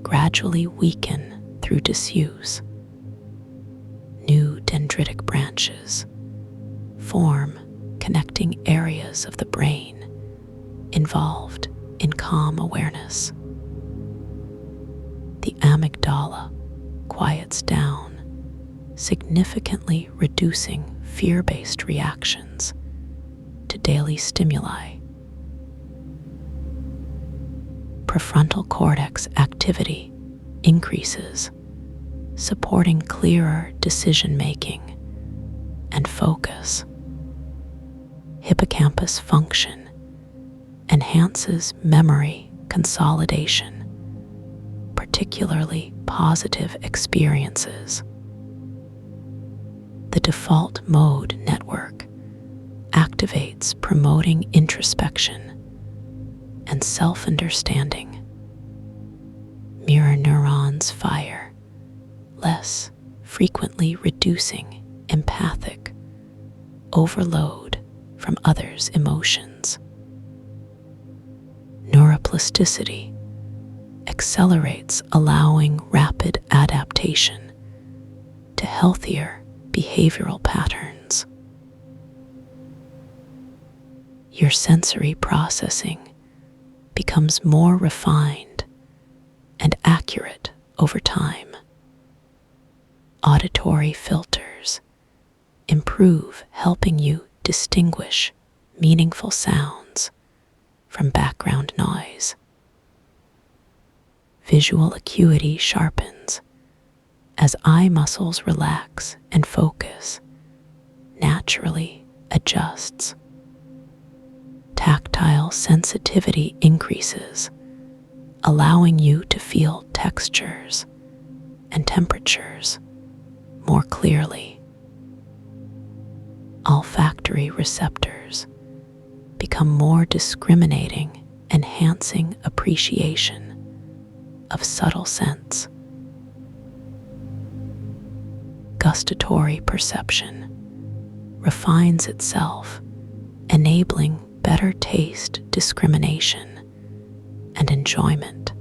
gradually weaken through disuse. New dendritic branches form, connecting areas of the brain involved in calm awareness. The amygdala quiets down, significantly reducing fear-based reactions to daily stimuli. Prefrontal cortex activity increases, supporting clearer decision-making and focus. Hippocampus function enhances memory consolidation, particularly positive experiences. The default mode network activates, promoting introspection and self-understanding. Mirror neurons fire less frequently, reducing empathic overload from others' emotions. Neuroplasticity accelerates, allowing rapid adaptation to healthier behavioral patterns. Your sensory processing becomes more refined and accurate over time. Auditory filters improve, helping you distinguish meaningful sounds from background noise. Visual acuity sharpens as eye muscles relax and focus naturally adjusts. Tactile sensitivity increases, allowing you to feel textures and temperatures more clearly. Olfactory receptors become more discriminating, enhancing appreciation of subtle scents. Gustatory perception refines itself, enabling better taste discrimination and enjoyment.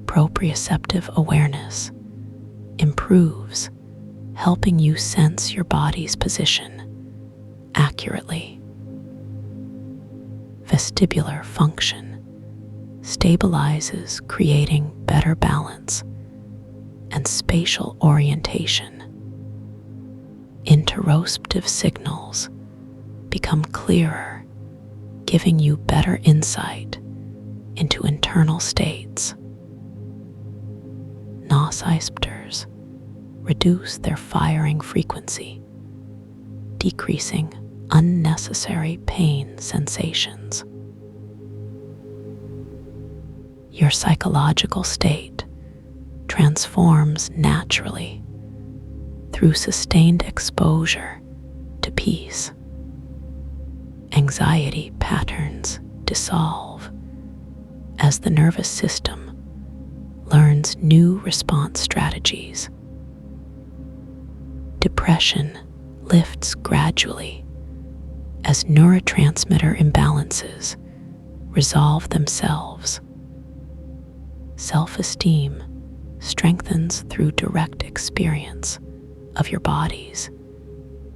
Proprioceptive awareness improves, helping you sense your body's position accurately. Vestibular function stabilizes, creating better balance and spatial orientation. Interoceptive signals become clearer, giving you better insight into internal states. Nociceptors reduce their firing frequency, decreasing unnecessary pain sensations. Your psychological state transforms naturally through sustained exposure to peace. Anxiety patterns dissolve as the nervous system learns new response strategies. Depression lifts gradually as neurotransmitter imbalances resolve themselves. Self-esteem strengthens through direct experience of your body's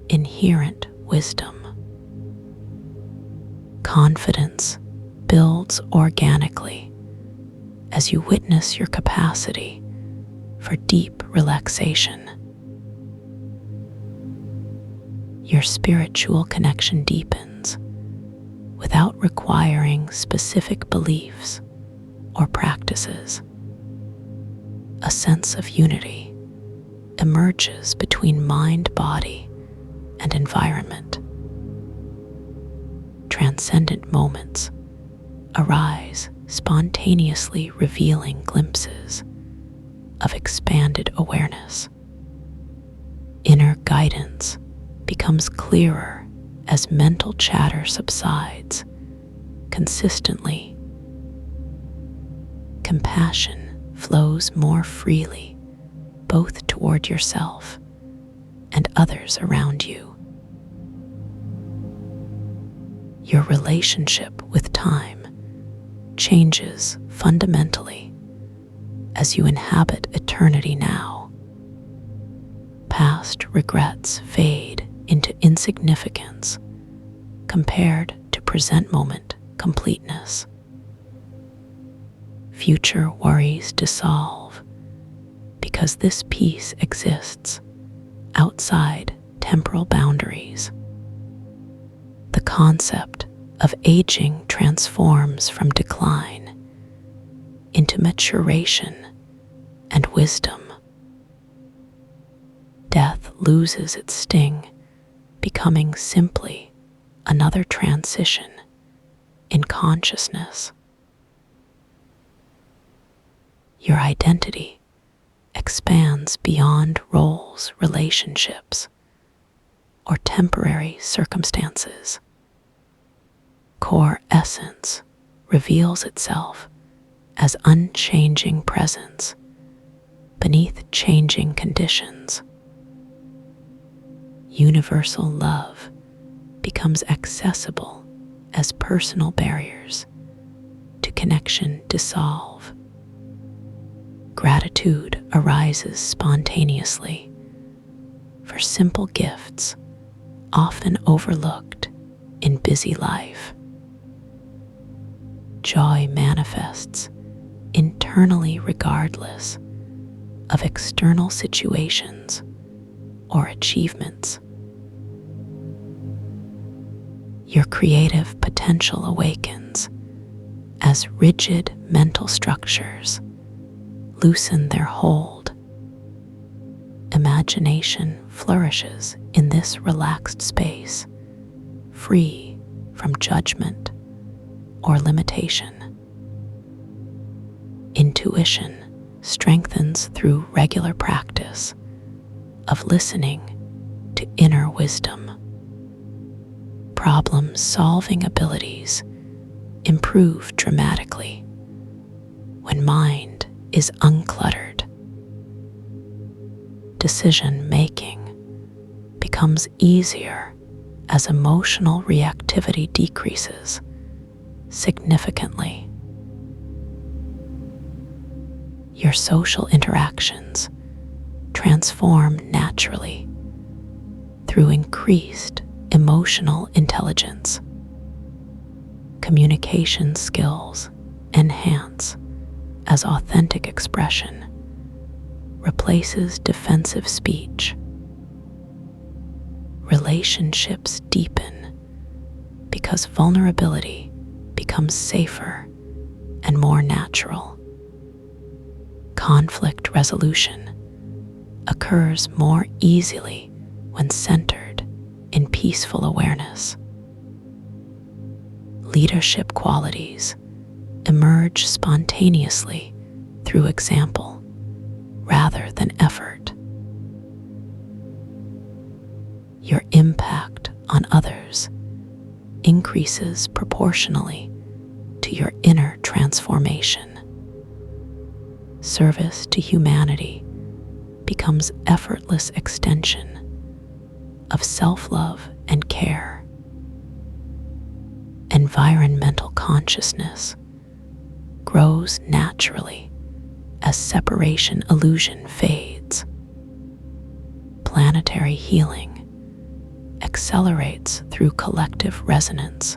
inherent wisdom. Confidence builds organically as you witness your capacity for deep relaxation. Your spiritual connection deepens without requiring specific beliefs or practices. A sense of unity emerges between mind, body, and environment. Transcendent moments arise, spontaneously revealing glimpses of expanded awareness. Inner guidance becomes clearer as mental chatter subsides consistently. Compassion flows more freely, both toward yourself and others around you. Your relationship with time changes fundamentally as you inhabit eternity now. Past regrets fade into insignificance compared to present moment completeness. Future worries dissolve because this peace exists outside temporal boundaries. The concept of aging transforms from decline into maturation and wisdom. Death loses its sting, becoming simply another transition in consciousness. Your identity expands beyond roles, relationships, or temporary circumstances. Core essence reveals itself as unchanging presence beneath changing conditions. Universal love becomes accessible as personal barriers to connection dissolve. Gratitude arises spontaneously for simple gifts often overlooked in busy life. Joy manifests internally regardless of external situations or achievements. Your creative potential awakens as rigid mental structures loosen their hold. Imagination flourishes in this relaxed space, free from judgment or limitation. Intuition strengthens through regular practice of listening to inner wisdom. Problem-solving abilities improve dramatically when mind is uncluttered. Decision-making becomes easier as emotional reactivity decreases significantly. Your social interactions transform naturally through increased emotional intelligence. Communication skills enhance as authentic expression replaces defensive speech. Relationships deepen because vulnerability becomes safer and more natural. Conflict resolution occurs more easily when centered in peaceful awareness. Leadership qualities emerge spontaneously through example rather than effort. Your impact on others increases proportionally to your inner transformation. Service to humanity becomes effortless extension of self-love and care. Environmental consciousness grows naturally as separation illusion fades. Planetary healing accelerates through collective resonance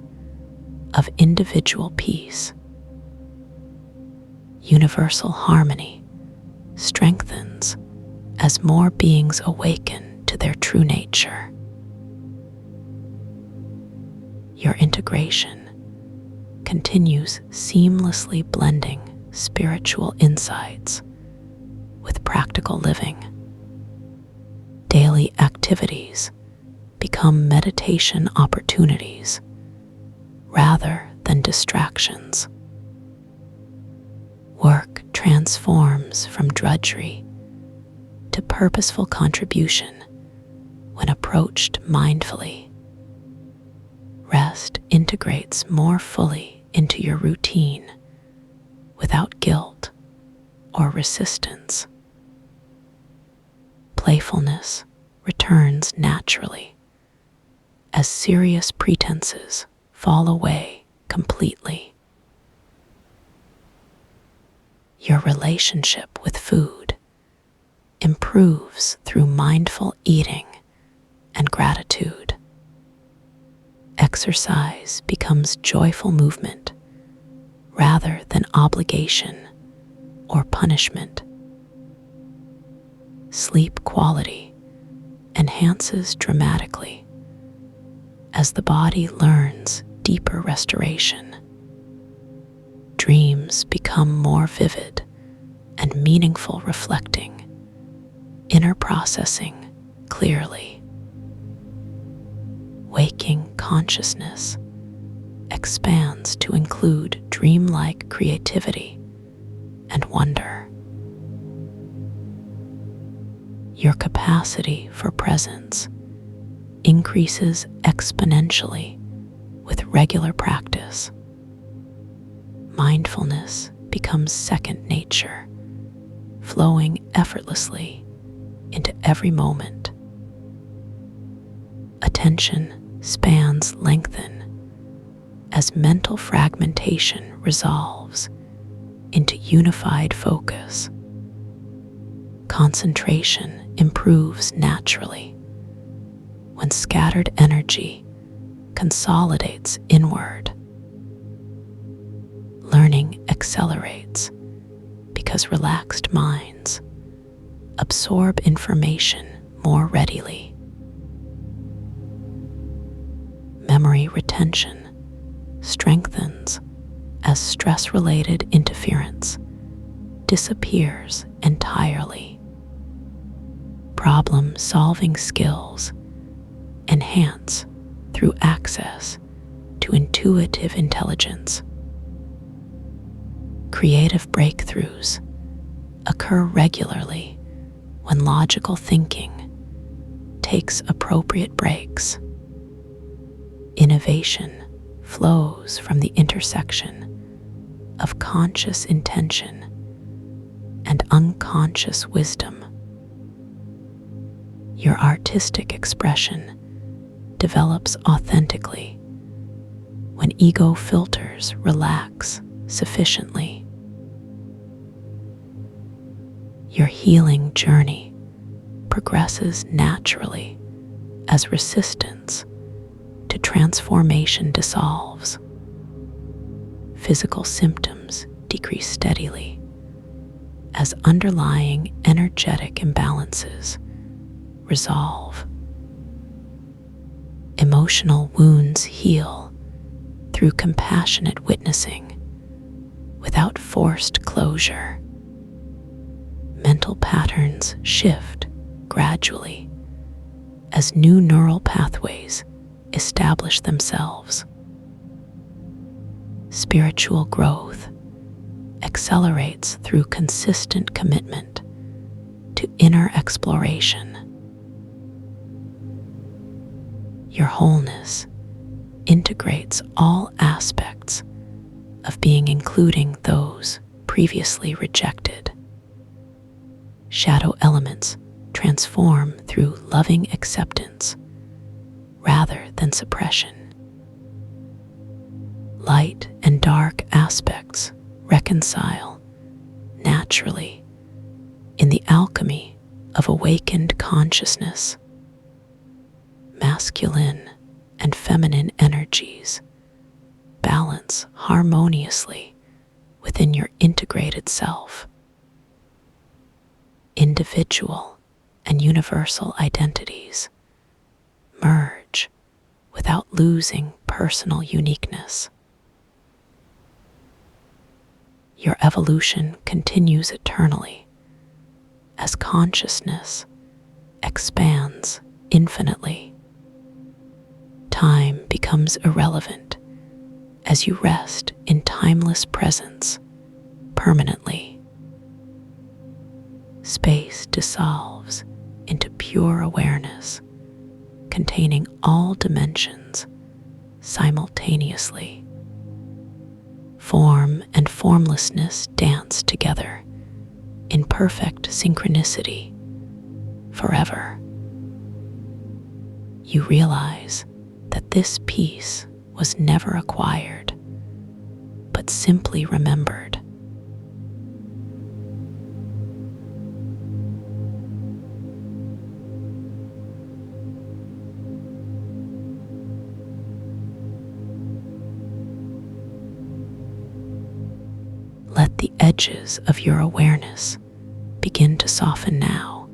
of individual peace. Universal harmony strengthens as more beings awaken to their true nature. Your integration continues seamlessly blending spiritual insights with practical living. Daily activities become meditation opportunities rather than distractions. Work transforms from drudgery to purposeful contribution when approached mindfully. Rest integrates more fully into your routine without guilt or resistance. Playfulness returns naturally as serious pretenses fall away completely. Your relationship with food improves through mindful eating and gratitude. Exercise becomes joyful movement rather than obligation or punishment. sleep quality enhances dramatically as the body learns deeper restoration. Dreams become more vivid and meaningful, reflecting inner processing clearly. Waking consciousness expands to include dreamlike creativity and wonder. Your capacity for presence increases exponentially with regular practice. Mindfulness becomes second nature, flowing effortlessly into every moment. Attention spans lengthen as mental fragmentation resolves into unified focus. Concentration improves naturally when scattered energy consolidates inward. Learning accelerates because relaxed minds absorb information more readily. Memory retention strengthens as stress-related interference disappears entirely. Problem-solving skills enhance through access to intuitive intelligence. Creative breakthroughs occur regularly when logical thinking takes appropriate breaks. Innovation flows from the intersection of conscious intention and unconscious wisdom. Your artistic expression develops authentically when ego filters relax sufficiently. Your healing journey progresses naturally as resistance to transformation dissolves. Physical symptoms decrease steadily as underlying energetic imbalances resolve. Emotional wounds heal through compassionate witnessing without forced closure. Mental patterns shift gradually as new neural pathways establish themselves. Spiritual growth accelerates through consistent commitment to inner exploration. Your wholeness integrates all aspects of being, including those previously rejected. Shadow elements transform through loving acceptance rather than suppression. Light and dark aspects reconcile naturally in the alchemy of awakened consciousness. Masculine and feminine energies balance harmoniously within your integrated self. Individual and universal identities merge without losing personal uniqueness. Your evolution continues eternally as consciousness expands infinitely. Time becomes irrelevant as you rest in timeless presence permanently. Space dissolves into pure awareness, containing all dimensions simultaneously. Form and formlessness dance together in perfect synchronicity forever. You realize that this peace was never acquired, but simply remembered. Let the edges of your awareness begin to soften now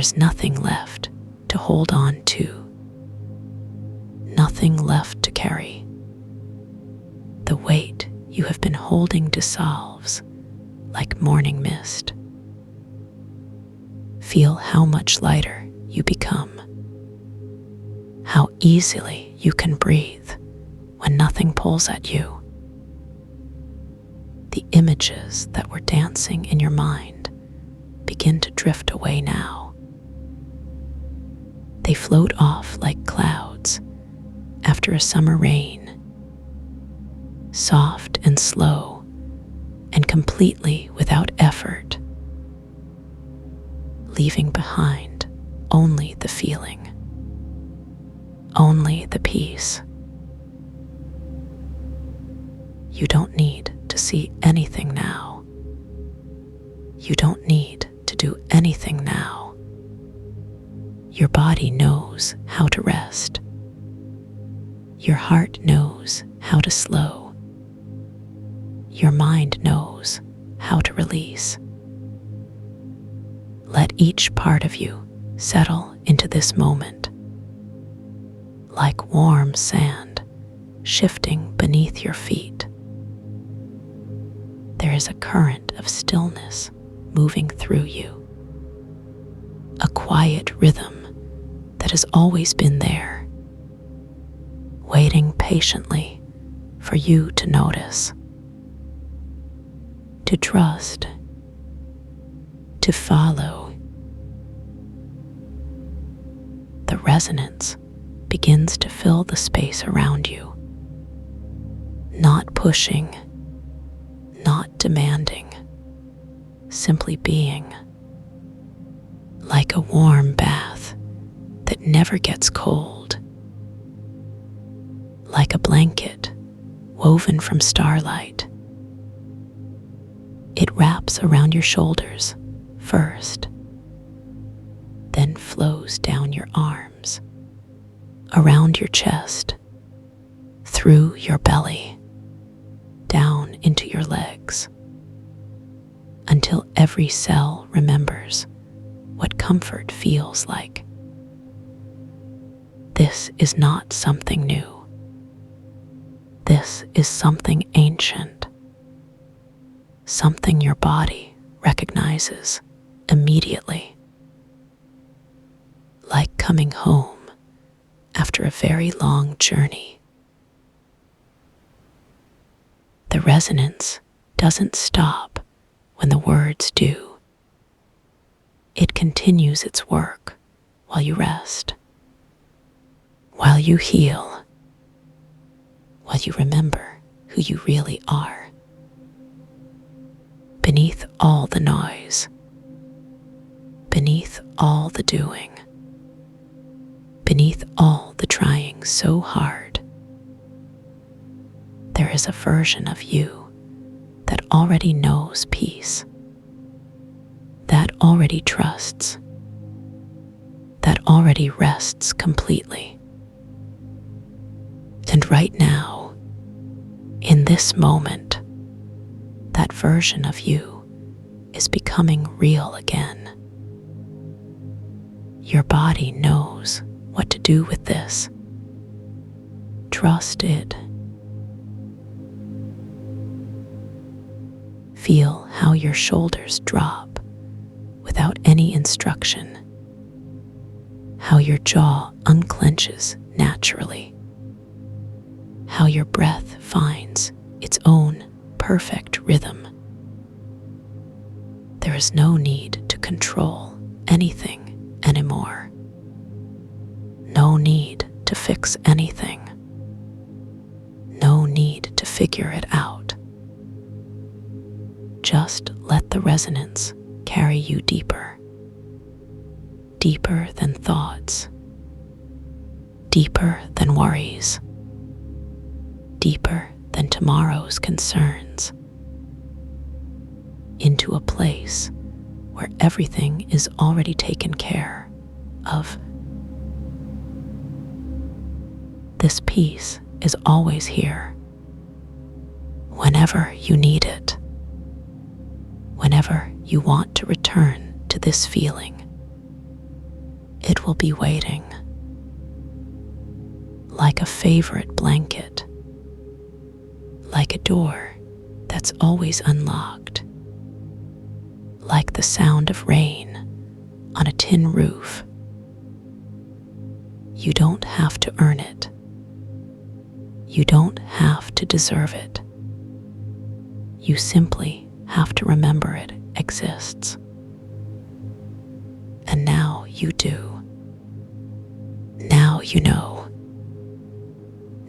There's nothing left to hold on to, nothing left to carry. The weight you have been holding dissolves like morning mist. Feel how much lighter you become, how easily you can breathe when nothing pulls at you. The images that were dancing in your mind begin to drift away now. They float off like clouds after a summer rain, soft and slow and completely without effort, leaving behind only the feeling, only the peace. You don't need to see anything now. You don't need to do anything now. Your body knows how to rest. Your heart knows how to slow. Your mind knows how to release. Let each part of you settle into this moment, like warm sand shifting beneath your feet. There is a current of stillness moving through you, a quiet rhythm that has always been there, waiting patiently for you to notice, to trust, to follow. The resonance begins to fill the space around you, not pushing, not demanding, simply being, like a warm bath that never gets cold, like a blanket woven from starlight. It wraps around your shoulders first, then flows down your arms, around your chest, through your belly, down into your legs, until every cell remembers what comfort feels like. This is not something new. This is something ancient, something your body recognizes immediately, like coming home after a very long journey. The resonance doesn't stop when the words do. It continues its work while you rest, while you heal, while you remember who you really are. Beneath all the noise, beneath all the doing, beneath all the trying so hard, there is a version of you that already knows peace, that already trusts, that already rests completely. And right now, in this moment, that version of you is becoming real again. Your body knows what to do with this. Trust it. Feel how your shoulders drop without any instruction, how your jaw unclenches naturally, how your breath finds its own perfect rhythm. There is no need to control anything anymore. No need to fix anything. No need to figure it out. Just let the resonance carry you deeper, deeper than thoughts, deeper than worries, deeper than tomorrow's concerns, into a place where everything is already taken care of. This peace is always here, whenever you need it, whenever you want to return to this feeling. it will be waiting, like a favorite blanket, like a door that's always unlocked, like the sound of rain on a tin roof. You don't have to earn it. You don't have to deserve it. You simply have to remember it exists. And now you do. Now you know.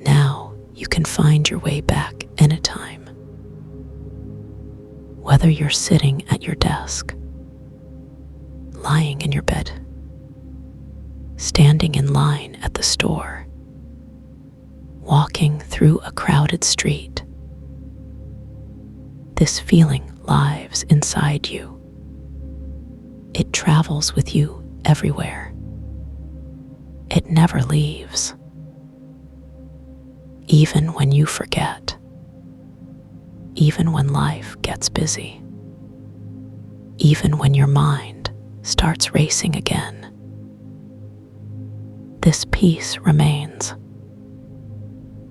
Now you can find your way back anytime. Whether you're sitting at your desk, lying in your bed, standing in line at the store, walking through a crowded street, this feeling lives inside you. It travels with you everywhere. It never leaves. Even when you forget, even when life gets busy, even when your mind starts racing again, this peace remains,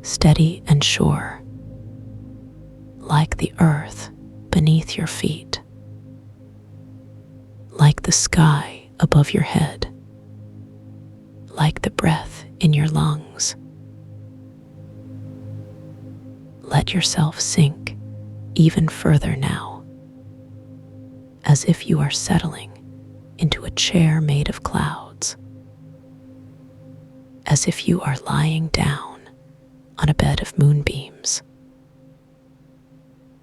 steady and sure, like the earth beneath your feet, like the sky above your head, like the breath in your lungs. Let yourself sink even further now, as if you are settling into a chair made of clouds, as if you are lying down on a bed of moonbeams,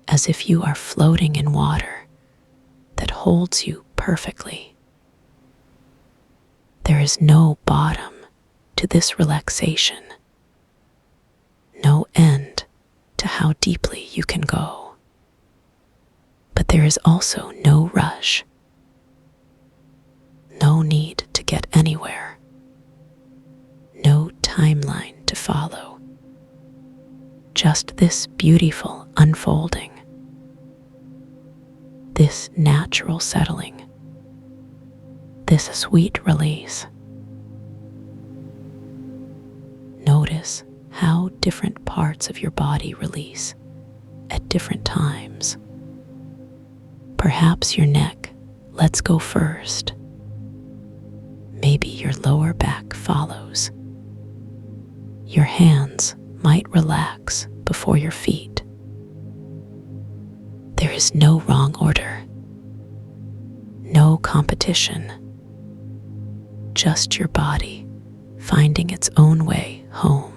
as if you are floating in water that holds you perfectly. There is no bottom to this relaxation, no end to how deeply you can go. But there is also no rush, no need to get anywhere, no timeline to follow, just this beautiful unfolding, this natural settling, this sweet release. Notice how different parts of your body release at different times. Perhaps your neck lets go first. Maybe your lower back follows. Your hands might relax before your feet. There is no wrong order, no competition, just your body finding its own way home.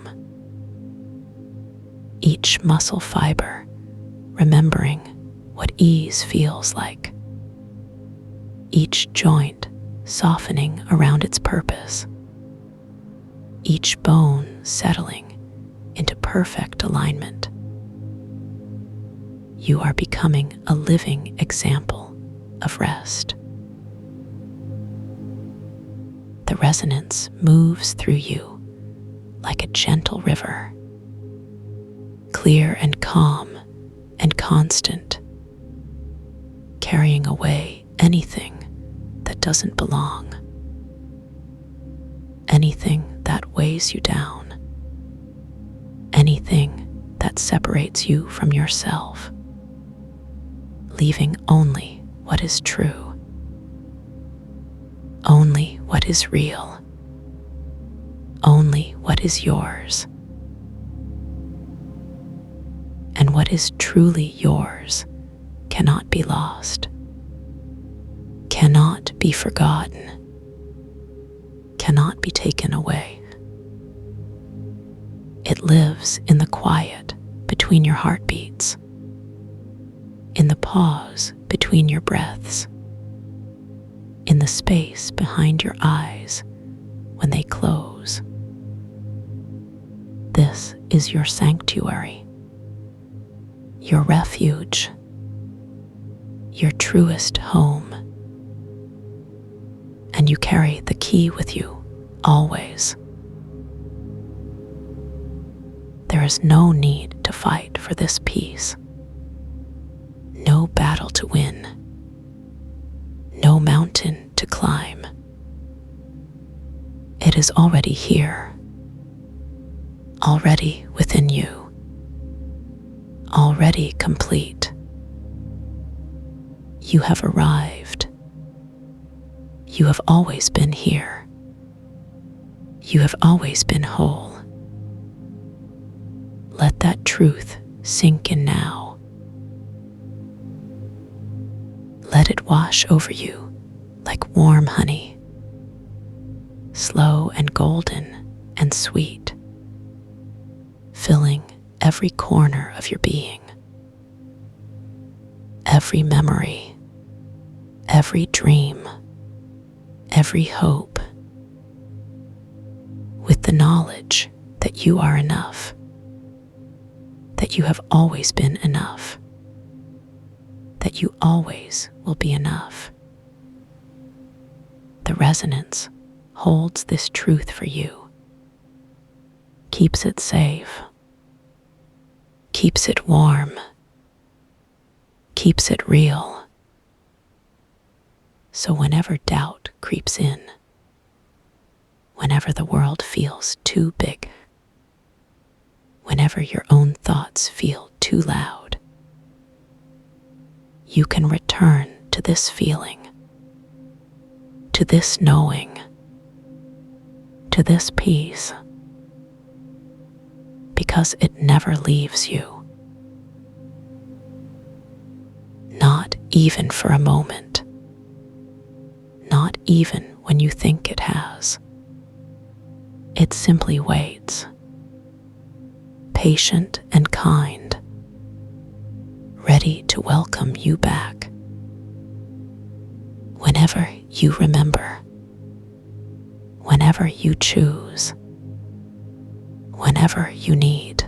Each muscle fiber remembering what ease feels like. Each joint softening around its purpose. Each bone settling into perfect alignment. You are becoming a living example of rest. The resonance moves through you like a gentle river, clear and calm and constant, carrying away anything that doesn't belong, anything that weighs you down, anything that separates you from yourself, leaving only what is true, only what is real, only what is yours. And what is truly yours cannot be lost, cannot be forgotten, cannot be taken away. It lives in the quiet between your heartbeats, in the pause between your breaths, in the space behind your eyes when they close. This is your sanctuary, your refuge, your truest home. And you carry the key with you always. There is no need to fight for this peace, no battle to win, no mountain to climb. It is already here, already within you, already complete. You have arrived. You have always been here. You have always been whole. Let that truth sink in now. Let it wash over you like warm honey, slow and golden and sweet, filling every corner of your being, every memory, every dream, every hope, with the knowledge that you are enough, that you have always been enough, that you always will be enough. The resonance holds this truth for you, keeps it safe, keeps it warm, keeps it real. So whenever doubt creeps in, whenever the world feels too big, whenever your own thoughts feel too loud, you can return to this feeling, to this knowing, to this peace, because it never leaves you, not even for a moment, not even when you think it has. It simply waits, patient and kind, ready to welcome you back. Whenever you remember, whenever you choose, whenever you need.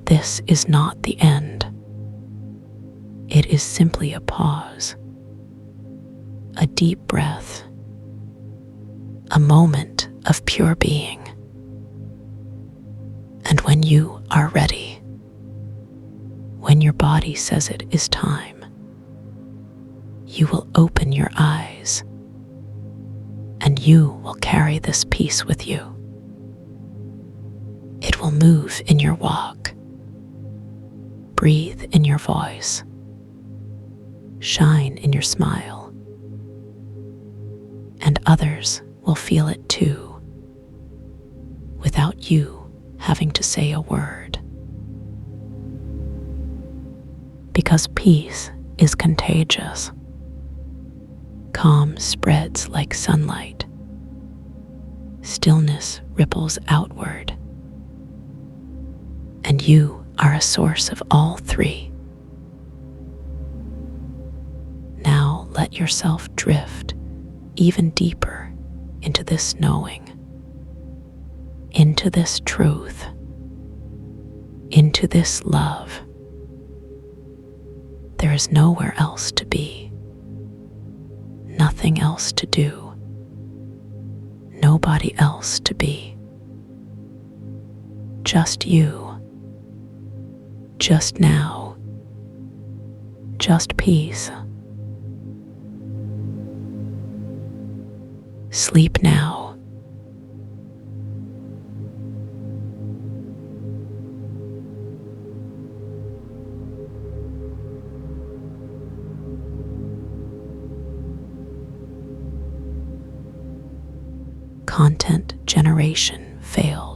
This is not the end. It is simply a pause, a deep breath, a moment of pure being. And when you are ready, when your body says it is time, you will open your eyes and you will carry this peace with you. It will move in your walk, breathe in your voice, shine in your smile, and others will feel it too, without you having to say a word. Because peace is contagious. Calm spreads like sunlight. Stillness ripples outward. And you are a source of all three. Now let yourself drift even deeper into this knowing, into this truth, into this love. There is nowhere else to be, nothing else to do, nobody else to be. Just you, just now, just peace. Sleep now. Content generation failed.